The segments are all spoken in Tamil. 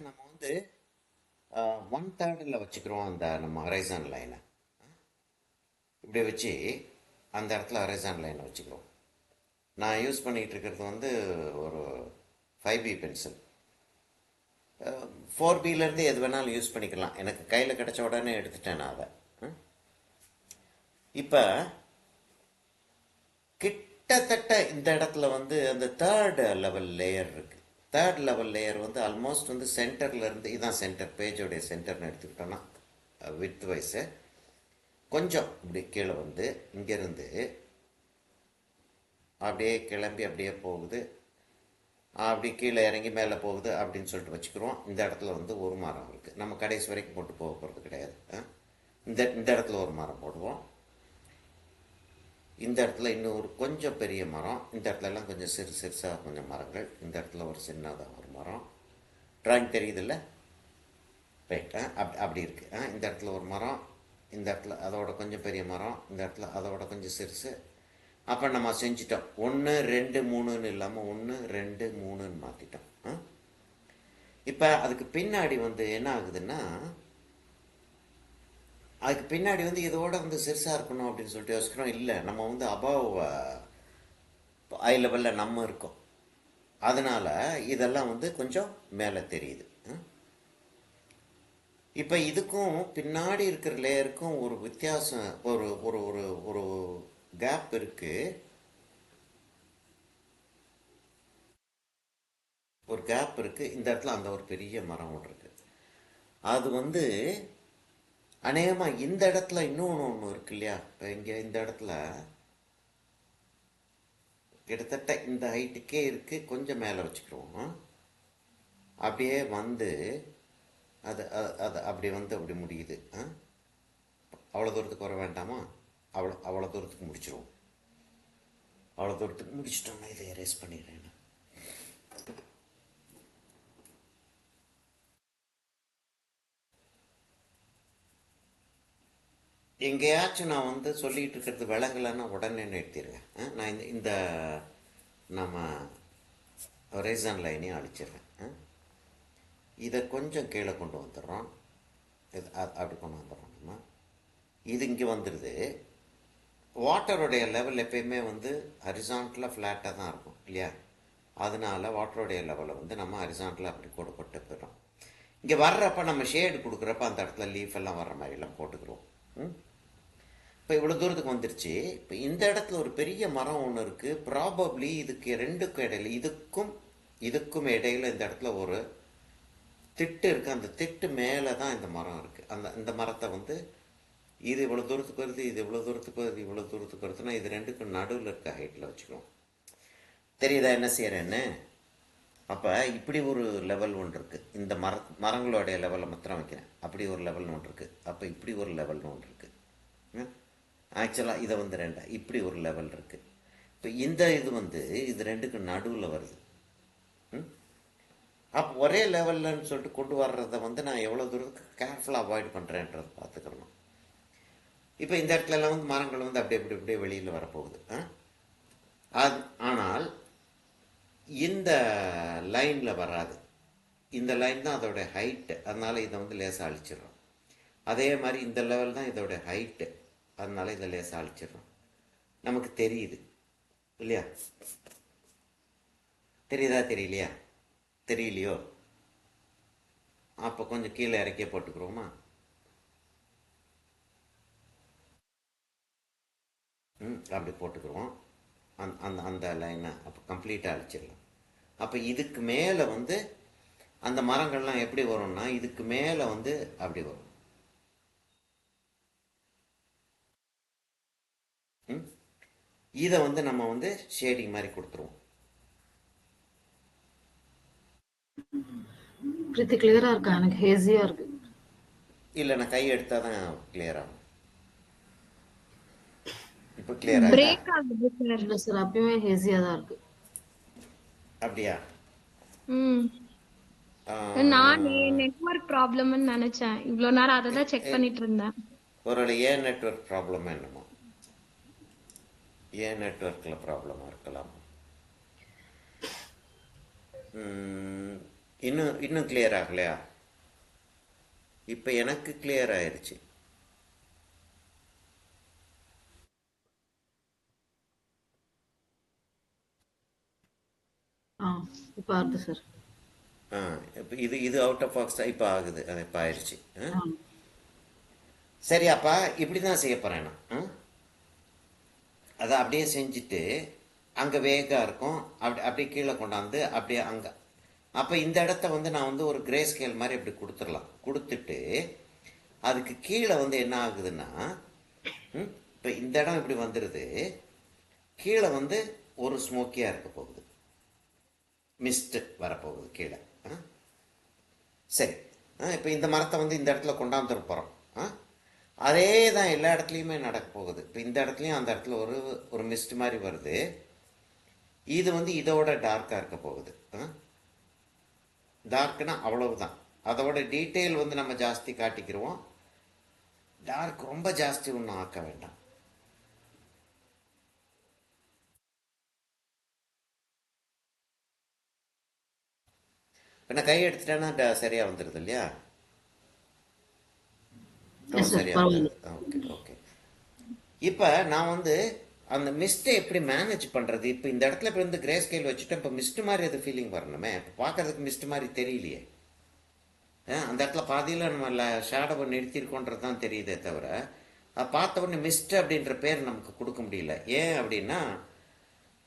நம்ம வந்து 1/3 வச்சுக்கிறோம் அந்த நம்ம ஹரைசான் லைனை. இப்படி வச்சு அந்த இடத்துல ஹரைசான் லைனை வச்சுக்கிறோம். நான் யூஸ் பண்ணிகிட்டு இருக்கிறது வந்து ஒரு 5B பென்சில். 4Bலேருந்து எது வேணாலும் யூஸ் பண்ணிக்கலாம். எனக்கு கையில் கிடச்ச உடனே எடுத்துட்டேன் நான் அதை. இப்போ கிட்டத்தட்ட இந்த இடத்துல வந்து அந்த தேர்ட் லெவல் லேயர் இருக்குது. தேர்ட் லெவல் லேயர் வந்து ஆல்மோஸ்ட் வந்து சென்டர்லேருந்து, இதுதான் சென்டர், பேஜோடைய சென்டர்னு எடுத்துக்கிட்டோன்னா வித் வைஸு கொஞ்சம் இப்படி கீழே வந்து இங்கேருந்து அப்படியே கிளம்பி அப்படியே போகுது, அப்படி கீழே இறங்கி மேலே போகுது அப்படின்னு சொல்லிட்டு வச்சுக்கிறோம். இந்த இடத்துல வந்து ஒரு மரம் இருக்குது. நம்ம கடைசி வரைக்கும் போட்டு போக போகிறது கிடையாது. இந்த இடத்துல ஒரு மரம் போடுவோம். இந்த இடத்துல இன்னும் ஒரு கொஞ்சம் பெரிய மரம். இந்த இடத்துல எல்லாம் கொஞ்சம் சிறுசாக கொஞ்சம் மரங்கள். இந்த இடத்துல ஒரு சின்னதாக ஒரு மரம். ட்ராயிங் தெரியுதில்ல? ரைட். அப்படி இருக்குது. இந்த இடத்துல ஒரு மரம், இந்த இடத்துல அதோட கொஞ்சம் பெரிய மரம், இந்த இடத்துல அதோட கொஞ்சம் சிறுசு. அப்போ நம்ம செஞ்சிட்டோம். 1 2 3ன்னு இல்லாமல் 1 2 3ன்னு மாற்றிட்டோம். இப்போ அதுக்கு பின்னாடி வந்து என்ன ஆகுதுன்னா, அதுக்கு பின்னாடி வந்து இதோட வந்து சிறுசாக இருக்கணும் அப்படின்னு சொல்லிட்டு யோசிக்கிறோம். இல்லை, நம்ம வந்து அபவ் ஐ லெவலில் நம்ம இருக்கோம். அதனால் இதெல்லாம் வந்து கொஞ்சம் மேலே தெரியுது. இப்போ இதுக்கும் பின்னாடி இருக்கிற லேயருக்கும் ஒரு வித்தியாசம், ஒரு ஒரு ஒரு ஒரு கேப் இருக்குது. ஒரு கேப் இருக்குது. இந்த இடத்துல அந்த ஒரு பெரிய மரம் ஒன்று இருக்குது. அது வந்து அநேகமாக இந்த இடத்துல இன்னொன்று இருக்கு இல்லையா? இப்போ இங்கே இந்த இடத்துல கிட்டத்தட்ட இந்த ஹைட்டுக்கே இருக்குது. கொஞ்சம் மேலே வச்சுக்கிறோம். அப்படியே வந்து அது அது அப்படி வந்து அப்படி முடியுது. அவ்வளோ தூரத்துக்கு வர வேண்டாமா? அவ்வளோ தூரத்துக்கு முடிச்சிருவோம். அவ்வளோ தூரத்துக்கு முடிச்சிட்டோம்னா இதை எரேஸ் பண்ணிடுறேன். எங்கேயாச்சும் நான் வந்து சொல்லிகிட்டு இருக்கிறது விளங்கலைன்னா உடனே நிறுத்திடுவேன். நான் இந்த நம்ம ஹொரைசான் லைனையும் அழிச்சிடுறேன். இதை கொஞ்சம் கீழே கொண்டு வந்துடுறோம். இது அப்படி கொண்டு வந்துடுறோம். நம்ம இது இங்கே வந்துடுது. வாட்டருடைய லெவல் எப்பயுமே வந்து ஹரிசான்டலாக ஃப்ளாட்டாக தான் இருக்கும் இல்லையா? அதனால வாட்டருடைய லெவலை வந்து நம்ம ஹரிசான்டலாக அப்படி கூட போட்டு போயிடும். இங்கே வர்றப்ப நம்ம ஷேடு கொடுக்குறப்ப அந்த இடத்துல லீஃப் எல்லாம் வர்ற மாதிரிலாம் போட்டுக்கிறோம். இப்போ இவ்வளோ தூரத்துக்கு வந்துருச்சு. இப்போ இந்த இடத்துல ஒரு பெரிய மரம் ஒன்று இருக்குது. ப்ராபப்ளி இதுக்கு ரெண்டுக்கும் இடையில, இதுக்கும் இடையில இந்த இடத்துல ஒரு திட்டு இருக்குது. அந்த திட்டு மேலே தான் இந்த மரம் இருக்குது. இந்த மரத்தை வந்து இது இவ்வளோ தூரத்துக்கு வருது, இது இவ்வளோ தூரத்துக்கு வருது, இவ்வளோ தூரத்துக்கு வருதுன்னா இது ரெண்டுக்கும் நடுவில் இருக்க ஹைட்டில் வச்சுக்கிறோம். தெரியுதா என்ன செய்கிறேன்னு? அப்போ இப்படி ஒரு லெவல் ஒன்று இருக்குது. இந்த மரங்களுடைய லெவலை மாத்திரம் வைக்கிறேன். அப்படி ஒரு லெவல் ஒன்று இருக்குது. அப்போ இப்படி ஒரு லெவல்னு ஒன்று இருக்குது. ஆக்சுவலாக இதை வந்து இப்படி ஒரு லெவல் இருக்குது. இப்போ இந்த இது வந்து இது ரெண்டுக்கு நடுவில் வருது. அப்போ ஒரே லெவல்லன்னு சொல்லிட்டு கொண்டு வர்றதை வந்து நான் எவ்வளோ தூரத்துக்கு கேர்ஃபுல்லாக அவாய்ட் பண்ணுறேன்றதை பார்த்துக்கணும். இப்போ இந்த இடத்துலலாம் வந்து மரங்கள் வந்து அப்படியே இப்படி இப்படியே வெளியில் வரப்போகுது. ஆனால் இந்த லைனில் வராது. இந்த லைன் தான் அதோட ஹைட்டு. அதனால் இதை வந்து லேசாக அழிச்சிடுறோம். அதே மாதிரி இந்த லெவல் தான் இதோட ஹைட்டு. அதனால இதை லேசாக அழிச்சிடுறோம். நமக்கு தெரியுது இல்லையா? தெரியுதா? தெரியலையா? தெரியலையோ? அப்போ கொஞ்சம் கீழே இறக்கிய போட்டுக்கிறோமா? அப்படி போட்டுக்கிறோம். அந்த அந்த லைனை அப்போ கம்ப்ளீட்டாக அழிச்சிடலாம். அப்போ இதுக்கு மேலே வந்து அந்த மரங்கள்லாம் எப்படி வரும்னா, இதுக்கு மேலே வந்து அப்படி வரும். இதை வந்து நம்ம வந்து ஷேடிங் மாதிரி கொடுத்துருவோம். பிரீத்தி கிளியரா இருக்கா? எனக்கு ஹேசியா இருக்கு. இல்லை, நான் கை எடுத்தால் தான் கிளியர் ஆகும். இப்போ கிளியர் பிரேக் ஆகுது சார். இல்ல சார், அப்பயுமே ஹேசியா தான் இருக்கு. அப்படியா? நான் நெட்வொர்க் ப்ராப்ளம்னு நினைச்சேன். இவ்வளோ நேரம் அதை தான் செக் பண்ணிட்டு இருந்தேன். ஒரு ஏன் நெட்வொர்க் ப்ராப்ளம் என்னமோ? ஏன் நெட்வொர்க்கில் ப்ராப்ளமாக இருக்கலாம். இன்னும் இன்னும் கிளியர் ஆகலையா? இப்போ எனக்கு கிளியர் ஆயிருச்சு. ஆ இப்போ ஆகுது சார். ஆ இப்போ இது இது அவுட் ஆஃப் பாக்ஸ் தான் இப்போ ஆகுது. அது இப்போ ஆயிடுச்சு. ஆ சரி, அப்பா இப்படி தான் செய்ய போகிறேன் நான். அதை அப்படியே செஞ்சுட்டு அங்கே வேகா இருக்கும், அப்படியே கீழே கொண்டாந்து அப்படியே அங்கே. அப்போ இந்த இடத்த வந்து நான் வந்து ஒரு கிரே ஸ்கேல் மாதிரி இப்படி கொடுத்துடலாம். கொடுத்துட்டு அதுக்கு கீழே வந்து என்ன ஆகுதுன்னா, இப்போ இந்த இடம் இப்படி வந்துடுது, கீழே வந்து ஒரு ஸ்மோக்கியாக இருக்க போகுது, மிஸ்ட் வரப்போகுது கீழே. சரி, இப்போ இந்த மரத்தை வந்து இந்த இடத்துல கொண்டாந்துட போகிறோம். அதே தான் எல்லா இடத்துலையுமே நடக்க போகுது. இப்போ இந்த இடத்துலையும் அந்த இடத்துல ஒரு ஒரு மிஸ்ட் மாதிரி வருது. இது வந்து இதோட டார்க்காக இருக்க போகுது. டார்க்னா அவ்வளவுதான். அதோட டீட்டெயில் வந்து நம்ம ஜாஸ்தி காட்டிக்கிடுவோம். டார்க் ரொம்ப ஜாஸ்தி ஒன்றும் ஆக்க வேண்டாம். இப்போ நான் கை எடுத்துட்டேன்னா சரியாக வந்துடுது இல்லையா? எஸ் சார், சரியாக பரவாயில்ல. வந்துடுது. Okay okay. இப்போ நான் வந்து அந்த மிஸ்ட்டை எப்படி மேனேஜ் பண்ணுறது? இப்போ இந்த இடத்துல இப்போ வந்து கிரே ஸ்கேல் வச்சுட்டேன். இப்போ மிஸ்ட் மாதிரி அது ஃபீலிங் வரணுமே. இப்போ பார்க்கறதுக்கு மிஸ்ட் மாதிரி தெரியலையே. அந்த இடத்துல பாதியில் நம்ம ஷேடோவை நிறுத்தியிருக்கோன்றது தான் தெரியுதே தவிர, பார்த்த உடனே மிஸ்ட் அப்படின்ற பேர் நமக்கு கொடுக்க முடியல. ஏன் அப்படின்னா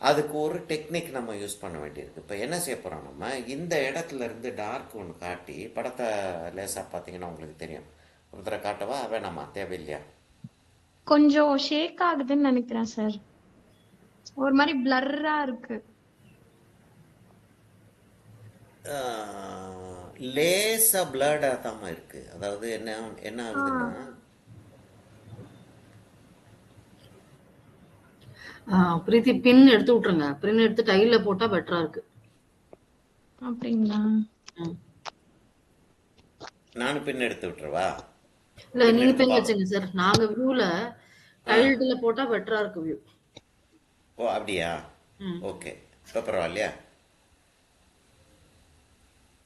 அதுக்கு ஒரு டெக்னிக் நம்ம யூஸ் பண்ண வேண்டியிருக்கு. இப்போ என்ன செய்ய போகிறோம், நம்ம இந்த இடத்துல இருந்து டார்க் ஒன்று காட்டி, படத்தை லேசாக பார்த்தீங்கன்னா உங்களுக்கு தெரியும். ஒரு தடவை காட்டவா வேணாமா? தேவையில்லையா? கொஞ்சம் ஷேக் ஆகுதுன்னு நினைக்கிறேன் சார். ஒரு மாதிரி பிளர்ரா இருக்கு. லேசாக பிளர்டாக தான் இருக்குது. அதாவது என்ன என்ன ஆகுதுன்னா, பிரீத்தி பின் எடுத்து விட்டுருங்க. பின் எடுத்து டைல்ல போட்டா பெட்டரா இருக்கு. அப்படிங்களா? ம். நானும் பின் எடுத்து விட்டுருவா? இல்ல பின் நீங்க எடுத்து பின் பார்ப்போம். வச்சுங்க சார். நாங்க வியூல டைல்ல போட்டா பெட்டரா இருக்கு வியூ. ஓ அப்படியா? ம். ஓகே. இப்போ பரவாயில்லையா?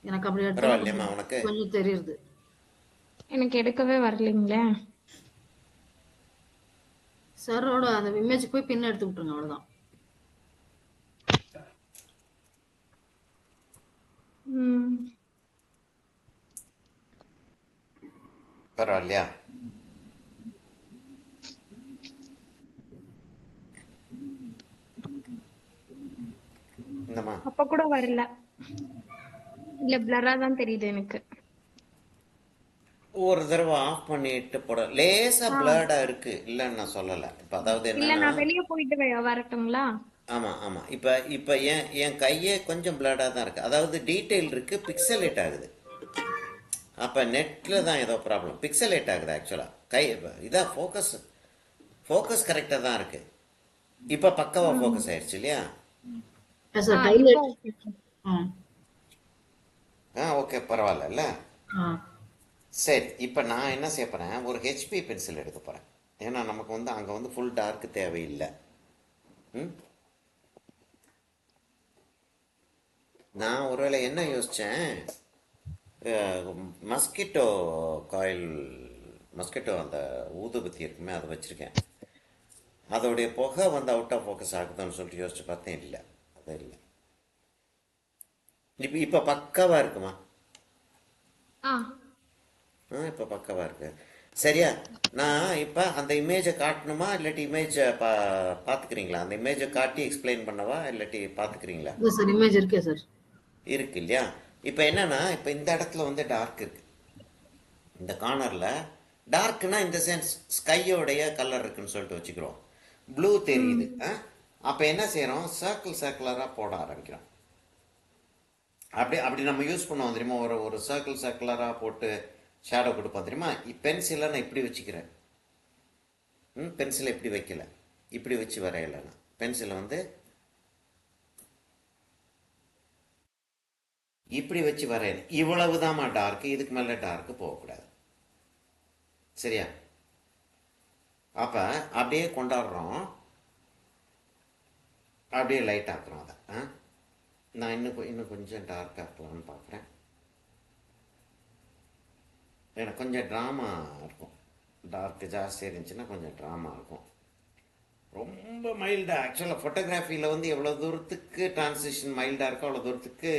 எனக்கு அப்படி எடுத்தா பரவாயில்லையம்மா உனக்கு? கொஞ்சம் தெரியுது. எனக்கு எடுக்கவே வரலைங்களே. சாரோட அந்த இமேஜ் போய் பின் எடுத்து விட்டுருங்க, அவ்வளவுதான். ம். பரவாயில்லையா? இந்தம்மா அப்ப கூட வரல. இல்ல பிளரா தான் தெரியுது எனக்கு. ஒரு தடவை ஆஃப் பண்ணிட்டு போட. லேசா பிளர்டா இருக்கு, இல்லைன்னு நான் சொல்லலை. இப்போ அதாவது இல்ல என்னன்னா, நான் வெளிய போயிட்டு வரட்டுங்களா? ஆமாம் ஆமாம். இப்போ இப்போ என் கையே கொஞ்சம் பிளர்டாக தான் இருக்குது. அதாவது டீட்டெயில் இருக்குது, பிக்சலேட் ஆகுது. அப்போ நெட்டில் தான் ஏதோ ப்ராப்ளம். பிக்சலேட் ஆகுது ஆக்சுவலாக. கை இதான் ஃபோக்கஸ் கரெக்டாக தான் இருக்குது. இப்போ பக்காவாக ஃபோக்கஸ் ஆயிடுச்சு இல்லையா? எஸ் சார், டைல். இப்போ okay sir. ஓகே, பரவாயில்ல. ஆ சரி, இப்போ நான் என்ன செய்ய போகிறேன், ஒரு ஹெச்பி பென்சில் எடுக்க போகிறேன். ஏன்னா நமக்கு வந்து அங்கே வந்து ஃபுல் டார்க் தேவையில்லை. நான் ஒருவேளை என்ன யோசித்தேன், மஸ்கிட்டோ காயில், மஸ்கிட்டோ அந்த ஊதுபத்தி இருக்குமே, அதை வச்சுருக்கேன். அதோடைய புகை வந்து அவுட் ஆஃப் ஃபோக்கஸ் ஆகுதுன்னு சொல்லிட்டு யோசிச்சு பார்த்தேன். இல்லை, அது இல்லை. இப்போ பக்காவாக இருக்குமா? இப்போ பக்காவாக இருக்கு. சரியா? நான் இப்போ அந்த இமேஜை காட்டணுமா, இல்லாட்டி இமேஜை பார்த்துக்கிறீங்களா? அந்த இமேஜை காட்டி எக்ஸ்பிளைன் பண்ணவா, இல்லாட்டி பார்த்துக்கிறீங்களா? இல்ல சார், இமேஜ் இருக்கே சார். இருக்கு இல்லையா? இப்போ என்னன்னா, இப்போ இந்த இடத்துல வந்து டார்க் இருக்கு. இந்த கார்னரில் டார்க்னா இந்த சென்ஸ் ஸ்கையோடைய கலர் இருக்குன்னு சொல்லிட்டு வச்சுக்கிறோம். ப்ளூ தெரியுது. அப்போ என்ன செய்கிறோம், சர்க்கிளாக போட ஆரம்பிக்கிறோம். அப்படி நம்ம யூஸ் பண்ணுவோம் தெரியுமா, ஒரு சர்க்கிளாக போட்டு ஷேடோ கொடுப்போம் தெரியுமா. பென்சிலை நான் இப்படி வச்சுக்கிறேன். பென்சிலை இப்படி வைக்கல, இப்படி வச்சு வரையலை. நான் பென்சிலை வந்து இப்படி வச்சு வரையல. இவ்வளவுதாம்மா டார்க்கு, இதுக்கு மேலே டார்க்கு போகக்கூடாது. சரியா? அப்போ அப்படியே கொண்டாடுறோம், அப்படியே லைட் ஆக்குறோம் அதை. நான் இன்னும் கொஞ்சம் டார்க் ஆக்கலாம்னு பார்க்குறேன். எனக்கு கொஞ்சம் ட்ராமா இருக்கும். டார்க்கு ஜாஸ்தி இருந்துச்சுன்னா கொஞ்சம் ட்ராமா இருக்கும். ரொம்ப மைல்டாக ஆக்சுவலாக ஃபோட்டோகிராஃபியில் வந்து எவ்வளோ தூரத்துக்கு டிரான்சிஷன் மைல்டாக இருக்கோ அவ்வளோ தூரத்துக்கு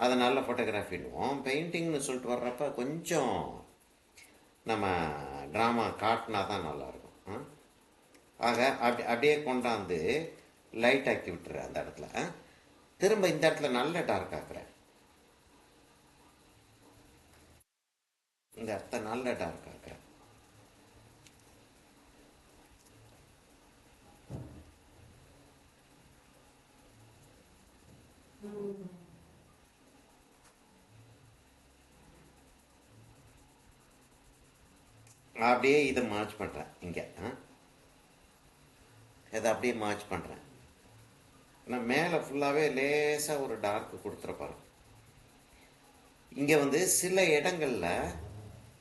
அதை நல்ல ஃபோட்டோகிராஃபிடுவோம். பெயிண்டிங்னு சொல்லிட்டு வர்றப்ப கொஞ்சம் நம்ம ட்ராமா காட்டினா தான் நல்லாயிருக்கும். ஆக அப்படியே கொண்டாந்து லைட் ஆக்கி விட்டுறேன் அந்த இடத்துல. திரும்ப இந்த இடத்துல நல்ல டார்க் ஆக்குறேன். இந்த இடத்த நல்ல டார்க் ஆக்குறேன். அப்படியே இதை மார்ச் பண்ணுறேன். இங்கே இதை அப்படியே மார்ச் பண்ணுறேன். நான் மேலே ஃபுல்லாகவே லேசாக ஒரு டார்க்கு கொடுத்துருப்பாரு. இங்கே வந்து சில இடங்களில்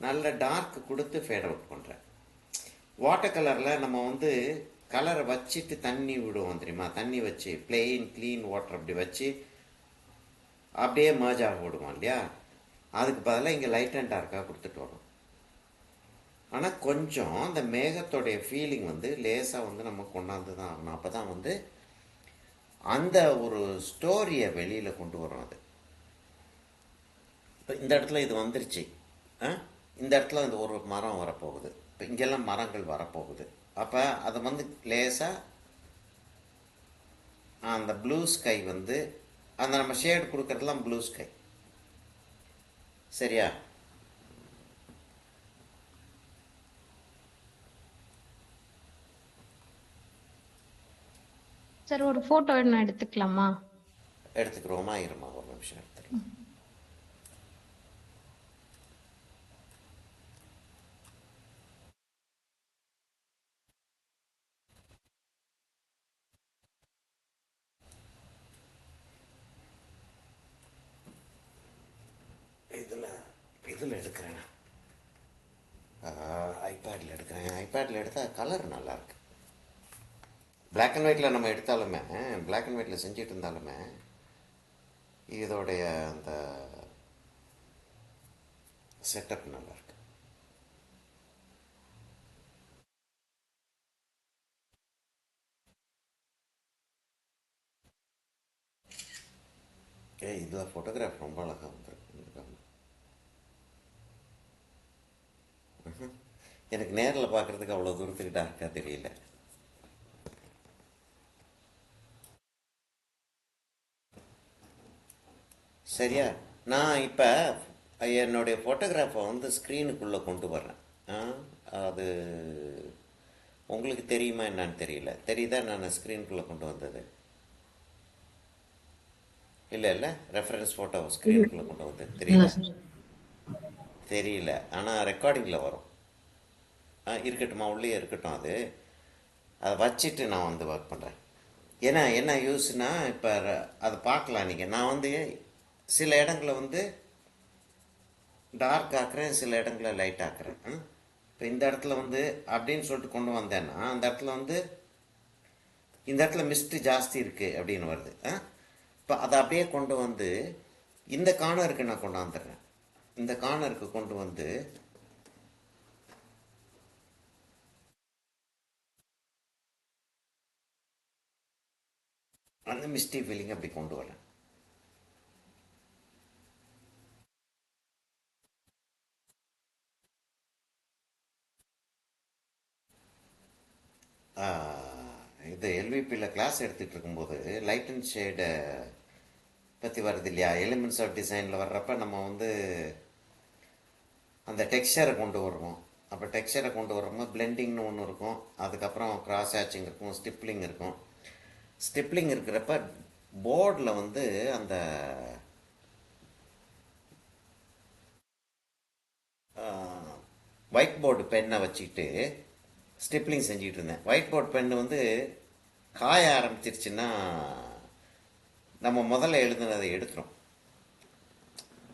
நல்ல டார்க் கொடுத்து ஃபேட் அவுட் பண்ணுறேன். வாட்டர் கலரில் நம்ம வந்து கலரை வச்சுட்டு தண்ணி விடுவோம் தெரியுமா? தண்ணி வச்சு பிளெயின் க்ளீன் வாட்டர் அப்படி வச்சு அப்படியே மர்ஜ் ஆக விடுவோம் இல்லையா? அதுக்கு பதிலாக இங்கே லைட் அண்ட் டார்க்காக கொடுத்துட்டு வரோம். ஆனால் கொஞ்சம் அந்த மேகத்தோடைய ஃபீலிங் வந்து லேசாக வந்து நம்ம கொண்டாந்து தான் ஆகணும். அப்போ தான் வந்து அந்த ஒரு ஸ்டோரியை வெளியில் கொண்டு வரும். அது இப்போ இந்த இடத்துல இது வந்துருச்சு. இந்த இடத்துல இந்த ஒரு மரம் வரப்போகுது. இப்போ இங்கெல்லாம் மரங்கள் வரப்போகுது. அப்போ அதை வந்து லேசாக அந்த ப்ளூ ஸ்கை வந்து அந்த நம்ம ஷேட் கொடுக்கறதுலாம் ப்ளூ ஸ்கை. சரியா? சார் ஒரு போட்டோ என்ன எடுத்துக்கலாமா? எடுத்துக்கிறோமா? இருமா ஒரு நிமிஷம் எடுத்துக்கலாம். இதில் எடுக்கிறேன். ஐபேடில் எடுக்கிறேன். ஐபேடில் எடுத்தால் கலர் நல்லாயிருக்கு. பிளாக் அண்ட் ஒயிட்டில் நம்ம எடுத்தாலுமே, பிளாக் அண்ட் ஒயிட்டில் செஞ்சுட்டு இருந்தாலுமே இதோடைய அந்த செட்டப் நல்லாயிருக்கு. இதில் ஃபோட்டோகிராஃப் ரொம்ப அழகாக வந்துருக்கு. எனக்கு நேரில் பார்க்குறதுக்கு அவ்வளோ தூரத்துக்கு டார்க்காக தெரியல. சரியா? நான் இப்போ என்னுடைய ஃபோட்டோகிராஃபை வந்து ஸ்க்ரீனுக்குள்ளே கொண்டு வர்றேன். அது உங்களுக்கு தெரியுமா என்னன்னு தெரியல. தெரியுதா நான் ஸ்க்ரீனுக்குள்ளே கொண்டு வந்தது? இல்லை ரெஃபரன்ஸ் ஃபோட்டோ ஸ்க்ரீனுக்குள்ளே கொண்டு வந்தது தெரியல. தெரியல. ஆனால் ரெக்கார்டிங்கில் வரும். இருக்கட்டுமா? உள்ளே இருக்கட்டும். அதை வச்சுட்டு நான் வந்து ஒர்க் பண்ணுறேன். ஏன்னா என்ன யூஸ்னால் இப்போ அதை பார்க்கலாம். நீங்கள் நான் வந்து சில இடங்களில் வந்து டார்க் ஆக்குறேன், சில இடங்களில் லைட் ஆக்குறேன். இப்போ இந்த இடத்துல வந்து அப்படின்னு சொல்லிட்டு கொண்டு வந்தேன்னா அந்த இடத்துல வந்து இந்த இடத்துல மிஸ்ட்டு ஜாஸ்தி இருக்குது அப்படின்னு வருது. இப்போ அதை அப்படியே கொண்டு வந்து இந்த கார்னருக்கு நான் கொண்டாந்துடுறேன். இந்த கார்னருக்கு கொண்டு வந்து அந்த மிஸ்டி ஃபீலிங் அப்படி கொண்டு வரேன். இது எல்விபியில் கிளாஸ் எடுத்துகிட்டு இருக்கும்போது லைட் அண்ட் ஷேடை பற்றி வருது இல்லையா? எலிமெண்ட்ஸ் ஆஃப் டிசைனில் வர்றப்ப நம்ம வந்து அந்த டெக்ஸ்சரை கொண்டு வருவோம். அப்போ டெக்ஸ்சரை கொண்டு வர்றோம்னா பிளெண்டிங்னு ஒன்று இருக்கும். அதுக்கப்புறம் கிராஸ் ஹேட்சிங் இருக்கும், ஸ்டிப்லிங் இருக்கும். ஸ்டிப்லிங் இருக்கிறப்ப போர்டில் வந்து அந்த ஒயிட் போர்டு பென்னை வச்சுக்கிட்டு ஸ்டிப்லிங் செஞ்சுக்கிட்டு இருந்தேன். ஒயிட் போர்டு பென்னு வந்து காய ஆரம்பிச்சிருச்சுன்னா நம்ம முதல்ல எழுதுனதை எடுத்துரும்.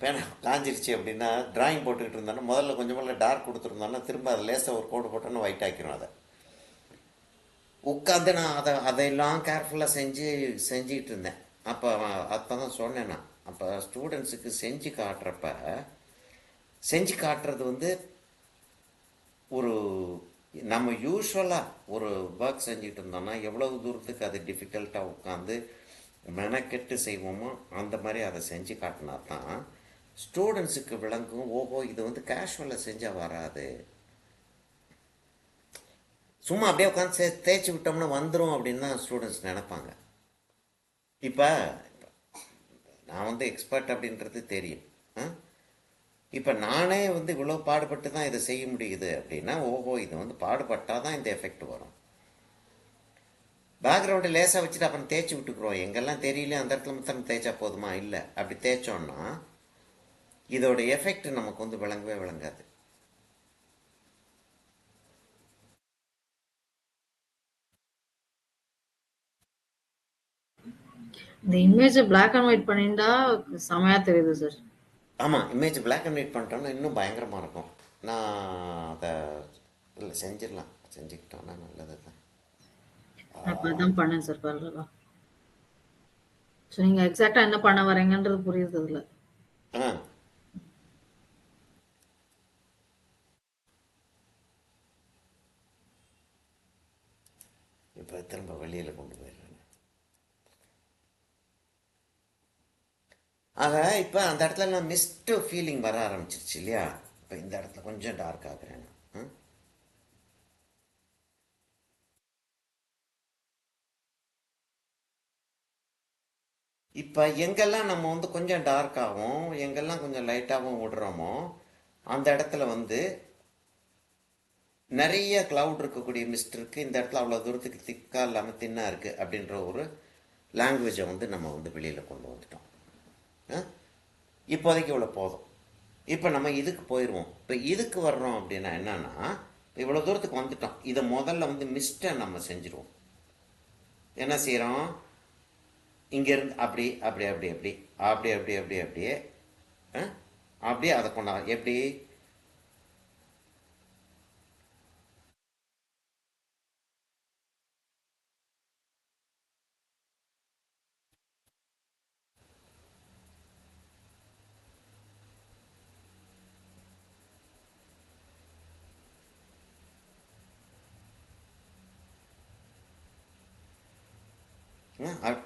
பேனா காஞ்சிருச்சு அப்படின்னா டிராயிங் போட்டுக்கிட்டு இருந்தோன்னா முதல்ல கொஞ்சம் டார்க் கொடுத்துருந்தோன்னா திரும்ப அதை லேசாக ஒரு கோடு போட்டோன்னா ஒயிட் ஆக்கிரும். அதை உட்காந்து நான் அதையெல்லாம் கேர்ஃபுல்லாக செஞ்சுக்கிட்டு இருந்தேன். அப்போ தான் சொன்னேன் நான். அப்போ ஸ்டூடெண்ட்ஸுக்கு செஞ்சு காட்டுறப்ப செஞ்சு காட்டுறது வந்து ஒரு நம்ம யூஸ்வலாக ஒரு ஒர்க் செஞ்சுட்டு இருந்தோம்னா எவ்வளவு தூரத்துக்கு அது டிஃபிகல்ட்டாக உட்காந்து மெனக்கெட்டு செய்வோமோ அந்த மாதிரி அதை செஞ்சு காட்டினா தான் ஸ்டூடெண்ட்ஸுக்கு விளங்கும். ஓஹோ, இது வந்து கேஷுவலாக செஞ்சால் வராது, சும்மா அப்படியே உட்காந்து தேய்ச்சி விட்டோம்னா வந்துடும் அப்படின்னு தான் ஸ்டூடெண்ட்ஸ் நினைப்பாங்க. இப்போ நான் வந்து எக்ஸ்பர்ட் அப்படின்றது தெரியும். இப்போ நானே வந்து இவ்வளோ பாடுபட்டு தான் இதை செய்ய முடியுது அப்படின்னா, ஓஹோ, இது வந்து பாடுபட்டால் தான் இந்த எஃபெக்ட் வரும். பேக்ரவுண்டை லேசாக வச்சுட்டு அப்புறம் தேய்ச்சி விட்டுக்குறோம், எங்கெல்லாம் தெரியல அந்த இடத்துல மட்டும் தேய்ச்சா போதுமா? இல்லை, அப்படி தேய்ச்சோன்னா இதோட எஃபெக்ட் நமக்கு வந்து விளங்கவே விளங்காது. இந்த இமேஜ் பிளாக் அண்ட் ஒயிட் பண்ணிட்டா செமையா தெரியுது சார். ஆமாம், இமேஜ் பிளாக் அண்ட் ஒயிட் பண்ணிட்டோம்னா இன்னும் பயங்கரமாக இருக்கும். நான் அதை இல்லை செஞ்சிடலாம், செஞ்சுக்கிட்டோன்னா நல்லது தான். நான் இப்போ அதான் பண்ணேன் சார். பரவாயில்ல. ஸோ நீங்கள் எக்ஸாக்டாக என்ன பண்ண வரீங்கன்றது புரியுது இதில். ஆ இப்போ திரும்ப வெளியில் கொண்டு போயிடுறேன். ஆக இப்போ அந்த இடத்துல நான் மிஸ்டு ஃபீலிங் வர ஆரம்பிச்சிருச்சு இல்லையா? இப்போ இந்த இடத்துல கொஞ்சம் டார்க் ஆகுறேன். இப்போ எங்கெல்லாம் நம்ம வந்து கொஞ்சம் டார்க்காகவும் எங்கெல்லாம் கொஞ்சம் லைட்டாகவும் விடுறோமோ அந்த இடத்துல வந்து நிறைய கிளவுட் இருக்கக்கூடிய மிஸ்ட் இருக்குது. இந்த இடத்துல அவ்வளோ தூரத்துக்கு திக்காக இல்லாமல் தின்னாக இருக்குது அப்படின்ற ஒரு லாங்குவேஜை வந்து நம்ம வந்து வெளியில் கொண்டு வந்துட்டோம். இப்போதைக்கு இவ்வளோ போதும். இப்போ நம்ம இதுக்கு போயிடுவோம். இப்போ இதுக்கு வர்றோம் அப்படின்னா என்னன்னா, இவ்வளோ தூரத்துக்கு வந்துட்டோம். இதை முதல்ல வந்து மிஸ்ட்டை நம்ம செஞ்சுருவோம். என்ன செய்கிறோம்? இங்கேருந்து அப்படி அப்படி அப்படி அப்படி அப்படி அப்படி அப்படி அப்படியே அப்படியே அதை கொண்டா எப்படி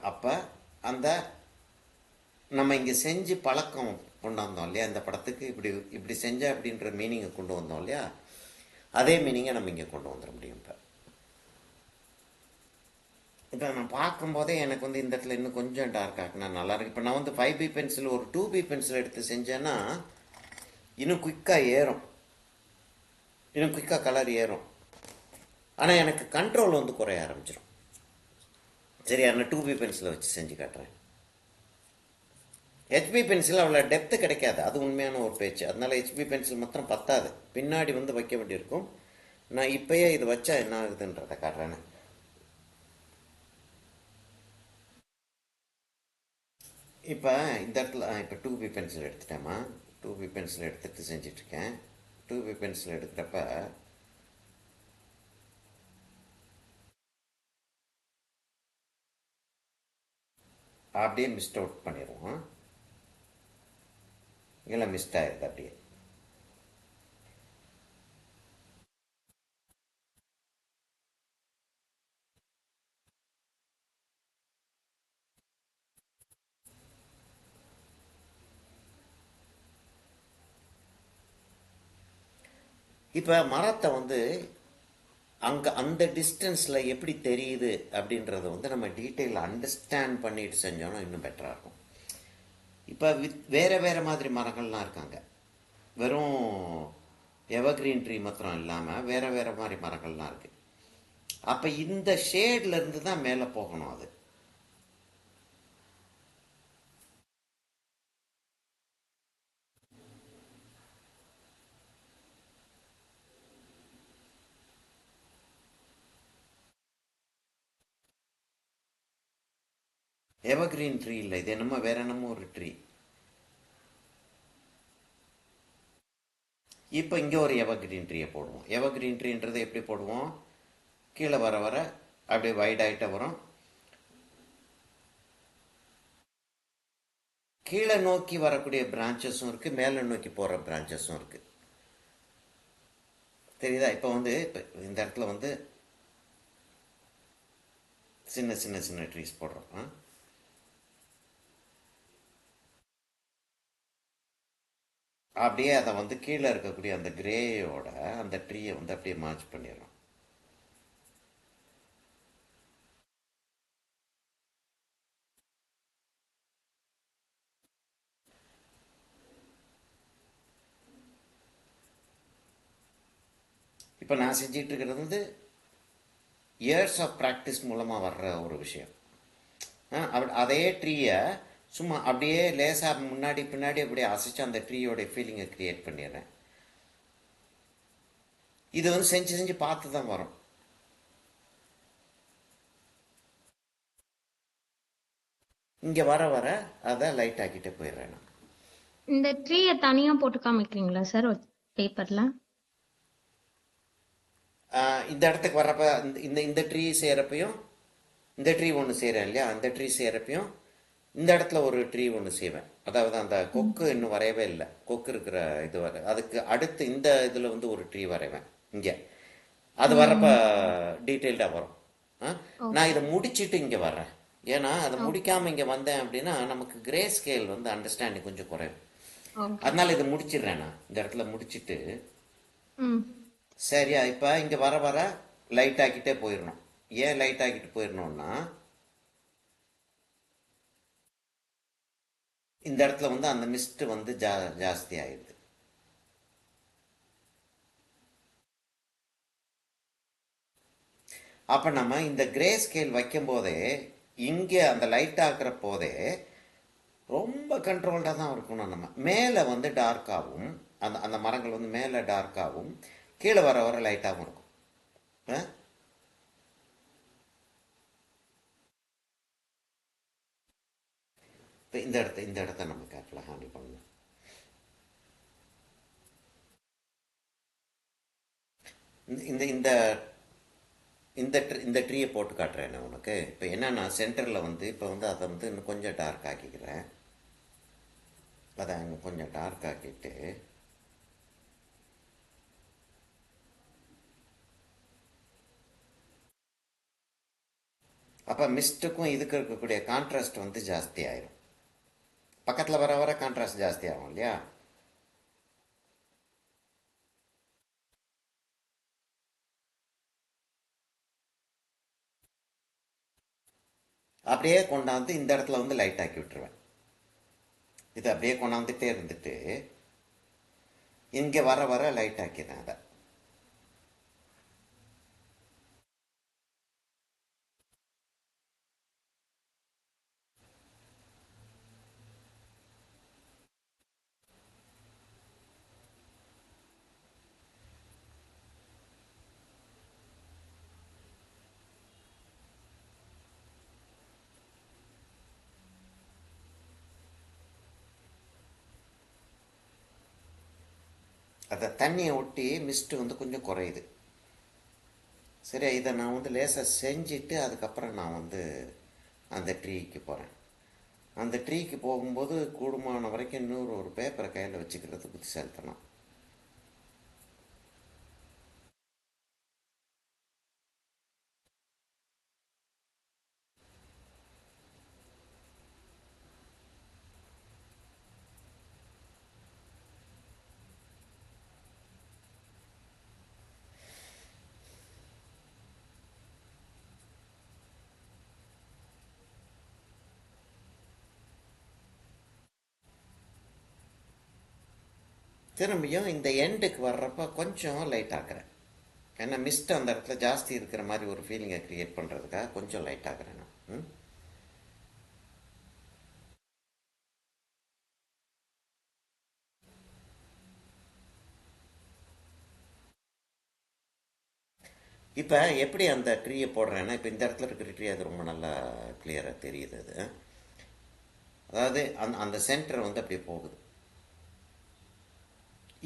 அப்போ அந்த நம்ம இங்கே செஞ்சு பழக்கம் கொண்டாந்தோம் இல்லையா? இந்த படத்துக்கு இப்படி இப்படி செஞ்ச அப்படின்ற மீனிங்கை கொண்டு வந்தோம் இல்லையா? அதே மீனிங்கை நம்ம இங்கே கொண்டு வந்துட முடியும். இப்போ நான் பார்க்கும்போதே எனக்கு வந்து இந்த இடத்துல இன்னும் கொஞ்சம் டார்க் ஆக்குனா நல்லாயிருக்கு. இப்போ நான் வந்து 5B பென்சில் ஒரு 2B பென்சில் எடுத்து செஞ்சேன்னா இன்னும் குயிக்காக ஏறும், இன்னும் குயிக்காக கலர் ஏறும். ஆனால் எனக்கு கண்ட்ரோல் வந்து குறைய ஆரம்பிச்சிடும். சரி, நான் 2B பென்சிலை வச்சு செஞ்சு காட்டுறேன். HB பென்சில் அவ்வளோ டெப்த்து கிடைக்காது, அது உண்மையான ஒரு பேச்சு. அதனால HB பென்சில் மாத்திரம் பத்தாது, பின்னாடி வந்து வைக்க வேண்டியிருக்கும். நான் இப்போயே இது வச்சா என்ன ஆகுதுன்றதை காட்டுறேன்னு. இப்போ இந்த இடத்துல இப்போ 2B பென்சில் எடுத்துட்டேம்மா. 2B பென்சில் எடுத்துகிட்டு செஞ்சிட்ருக்கேன். 2B பென்சில் எடுக்கிறப்ப அப்படியே மிஸ்ட் அவுட் பண்ணிடுவோம். இல்லை மிஸ்ட் ஆகிடுது அப்படியே. இப்போ மரத்தை வந்து அங்கே அந்த டிஸ்டன்ஸில் எப்படி தெரியுது அப்படின்றத வந்து நம்ம டீட்டெயில் அண்டர்ஸ்டாண்ட் பண்ணிட்டு செஞ்சோன்னா இன்னும் பெட்டராக இருக்கும். இப்போ வேறு வேறு மாதிரி மரங்கள்லாம் இருக்காங்க. வெறும் எவர்கிரீன் ட்ரீ மாத்திரம் இல்லாமல் வேறு வேறு மாதிரி மரங்கள்லாம் இருக்குது. அப்போ இந்த ஷேட்லேருந்து தான் மேலே போகணும். அது எவர்கிரீன் ட்ரீ இல்லை, இது என்னமோ வேற என்னமோ ஒரு ட்ரீ. இப்போ இங்கே ஒரு எவர்கிரீன் ட்ரீயை போடுவோம். எவர்கிரீன் ட்ரீன்றதை எப்படி போடுவோம்? கீழே வர வர அப்படியே வைட் ஆகிட்ட வரும். கீழே நோக்கி வரக்கூடிய பிரான்ச்சஸும் இருக்குது, மேலே நோக்கி போகிற பிரான்ச்சஸும் இருக்குது. தெரியுதா? இப்போ இப்போ இந்த இடத்துல சின்ன சின்ன சின்ன ட்ரீஸ் போடுறோம். அப்படியே அதை கீழே இருக்கக்கூடிய அந்த கிரேயோட அந்த ட்ரீயை அப்படியே மேட்ச் பண்ணிடுறோம். இப்போ நான் செஞ்சிட்டு இருக்கிறது இயர்ஸ் ஆஃப் ப்ராக்டிஸ் மூலமாக வர்ற ஒரு விஷயம். அதே ட்ரீயை சும்மா அப்படியே லேசாக முன்னாடி பின்னாடி அப்படியே அசைச்சு அந்த ட்ரீயோடைய ஃபீலிங்கை க்ரியேட் பண்ணிடுறேன். இது செஞ்சு செஞ்சு பார்த்து தான் வரும். இங்கே வர வர அதை லைட் ஆக்கிட்டே போயிடுறேன் நான். இந்த ட்ரீயை தனியா போட்டு காமிக்கிறீங்களா சார் பேப்பர்ல? இந்த இடத்துக்கு வர்றப்ப இந்த இந்த ட்ரீ செய்கிறப்பையும் இந்த ட்ரீ ஒன்று செய்கிறேன் இல்லையா, அந்த ட்ரீ செய்கிறப்பையும் இந்த இடத்துல ஒரு ட்ரீ ஒன்று செய்வேன். அதாவது அந்த கொக்கு இன்னும் வரையவே இல்லை, கொக்கு இருக்கிற இது வர அதுக்கு அடுத்து இந்த இதில் ஒரு ட்ரீ வரைவேன் இங்கே. அது வர்றப்ப டீட்டெயில்டாக வரும். நான் இதை முடிச்சுட்டு இங்கே வர்றேன். ஏன்னா அதை முடிக்காமல் இங்கே வந்தேன் அப்படின்னா நமக்கு கிரே ஸ்கேல் அண்டர்ஸ்டாண்டிங் கொஞ்சம் குறையும். அதனால இதை முடிச்சிடுறேன். நான் இந்த இடத்துல முடிச்சுட்டு சரியா இப்போ இங்கே வர வர லைட் ஆக்கிட்டே போயிடணும். ஏன் லைட் ஆக்கிட்டு போயிடணும்னா இந்த இடத்துல அந்த மிஸ்ட் ஜாஸ்தி ஆயிடுது. அப்போ நம்ம இந்த கிரே ஸ்கேல் வைக்கும் போதே இங்கே அந்த லைட் ஆக்குற போதே ரொம்ப கண்ட்ரோல்டாக தான் இருக்கணும். நம்ம மேலே டார்க்காகவும் அந்த அந்த மரங்கள் மேலே டார்க்காகவும் கீழே வர வர லைட்டாகவும் இருக்கும். இப்போ இந்த இடத்த நம்ம கேர்ஃபுல்லாக ஹேண்டில் பண்ணணும். இந்த இந்த இந்த இந்த ட்ரீயை போட்டு காட்டுறேன் நான் உனக்கு. இப்போ என்னன்னா சென்டரில் இப்போ அதை இன்னும் கொஞ்சம் டார்க் ஆக்கிக்கிறேன். அதை இன்னும் கொஞ்சம் டார்க் ஆக்கிட்டு அப்போ மிஸ்ட்டுக்கும் இதுக்கு இருக்கக்கூடிய கான்ட்ராஸ்ட் ஜாஸ்தி ஆயிரும். பக்கத்தில் வர வர கான்ட்ராஸ்ட் ஜாஸ்தி ஆகும் இல்லையா. அப்படியே கொண்டாந்து இந்த இடத்துல லைட் ஆக்கி விட்டுருவேன். இது அப்படியே கொண்டாந்துட்டே இருந்துட்டு இங்கே வர வர லைட் ஆக்கிடுறேன். அதை அதை தண்ணியை ஒட்டி மிஸ்ட்டு கொஞ்சம் குறையுது. சரி, இதை நான் லேசாக செஞ்சுட்டு அதுக்கப்புறம் நான் அந்த ட்ரீக்கு போகிறேன். அந்த ட்ரீக்கு போகும்போது கூடுமான வரைக்கும் இன்னொரு ஒரு பேப்பரை கையில் வச்சுக்கிறது புத்திசாலித்தனம். திரும்பியும் இந்த எண்டுக்கு வர்றப்ப கொஞ்சம் லைட் ஆக்குறேன். ஏன்னா மிஸ்ட் அந்த இடத்துல ஜாஸ்தி இருக்கிற மாதிரி ஒரு ஃபீலிங்கை க்ரியேட் பண்ணுறதுக்காக கொஞ்சம் லைட் ஆக்குறேன் நான். இப்போ எப்படி அந்த ட்ரீயை போடுறேன்னா, இப்போ இந்த இடத்துல இருக்கிற ட்ரீ அது ரொம்ப நல்லா கிளியராக தெரியுது. அது அதாவது அந்த சென்டர் அப்படியே போகுது.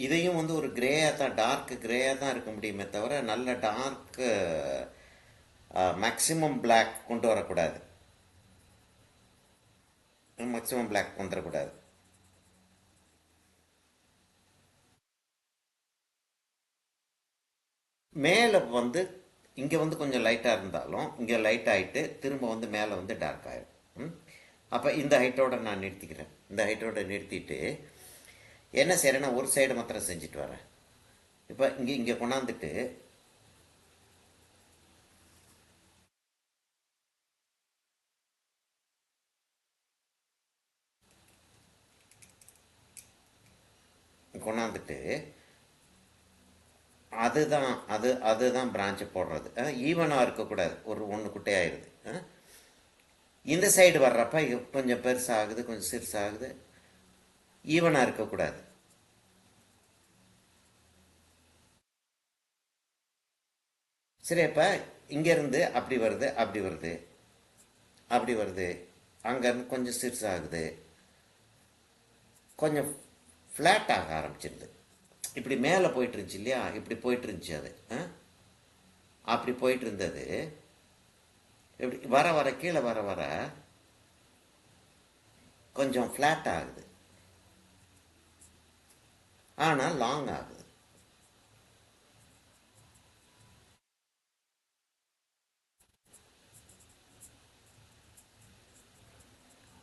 இதையும் ஒரு கிரேயாக தான், டார்க் கிரேயாக தான் இருக்க முடியுமே தவிர நல்ல டார்க் மேக்சிமம் பிளாக் கொண்டு வரக்கூடாது. மேக்ஸிமம் பிளாக் வந்துடக்கூடாது. மேலே வந்து இங்கே வந்து கொஞ்சம் லைட்டாக இருந்தாலும் இங்கே லைட் ஆகிட்டு திரும்ப வந்து மேலே வந்து டார்க் ஆகிடும். அப்போ இந்த ஹைட்டோட நான் நிறுத்திக்கிறேன். இந்த ஹைட்டோட நிறுத்திட்டு என்ன செய்கிறேன்னா ஒரு சைடு மாத்திரம் செஞ்சுட்டு வரேன். இப்போ இங்கே கொண்டாந்துட்டு அதுதான் பிரான்ச்சை போடுறது. ஈவனாக இருக்கக்கூடாது, ஒன்று குட்டையாயிருது. இந்த சைடு வர்றப்ப கொஞ்சம் பெருசாகுது, கொஞ்சம் சிறுசாகுது, ஈவனாக இருக்கக்கூடாது. சரி, இப்போ இங்கேருந்து அப்படி வருது, அப்படி வருது, அப்படி வருது, அங்கேருந்து கொஞ்சம் சிறுசாகுது, கொஞ்சம் ஃப்ளாட் ஆக ஆரம்பிச்சிருது. இப்படி மேலே போயிட்டு இருந்துச்சு இல்லையா, இப்படி போயிட்டு இருந்துச்சு அது. அப்படி போயிட்டு இருந்தது. இப்படி வர வர கீழே வர வர கொஞ்சம் ஃப்ளாட் ஆகுது, ஆனால் லாங் ஆகுது.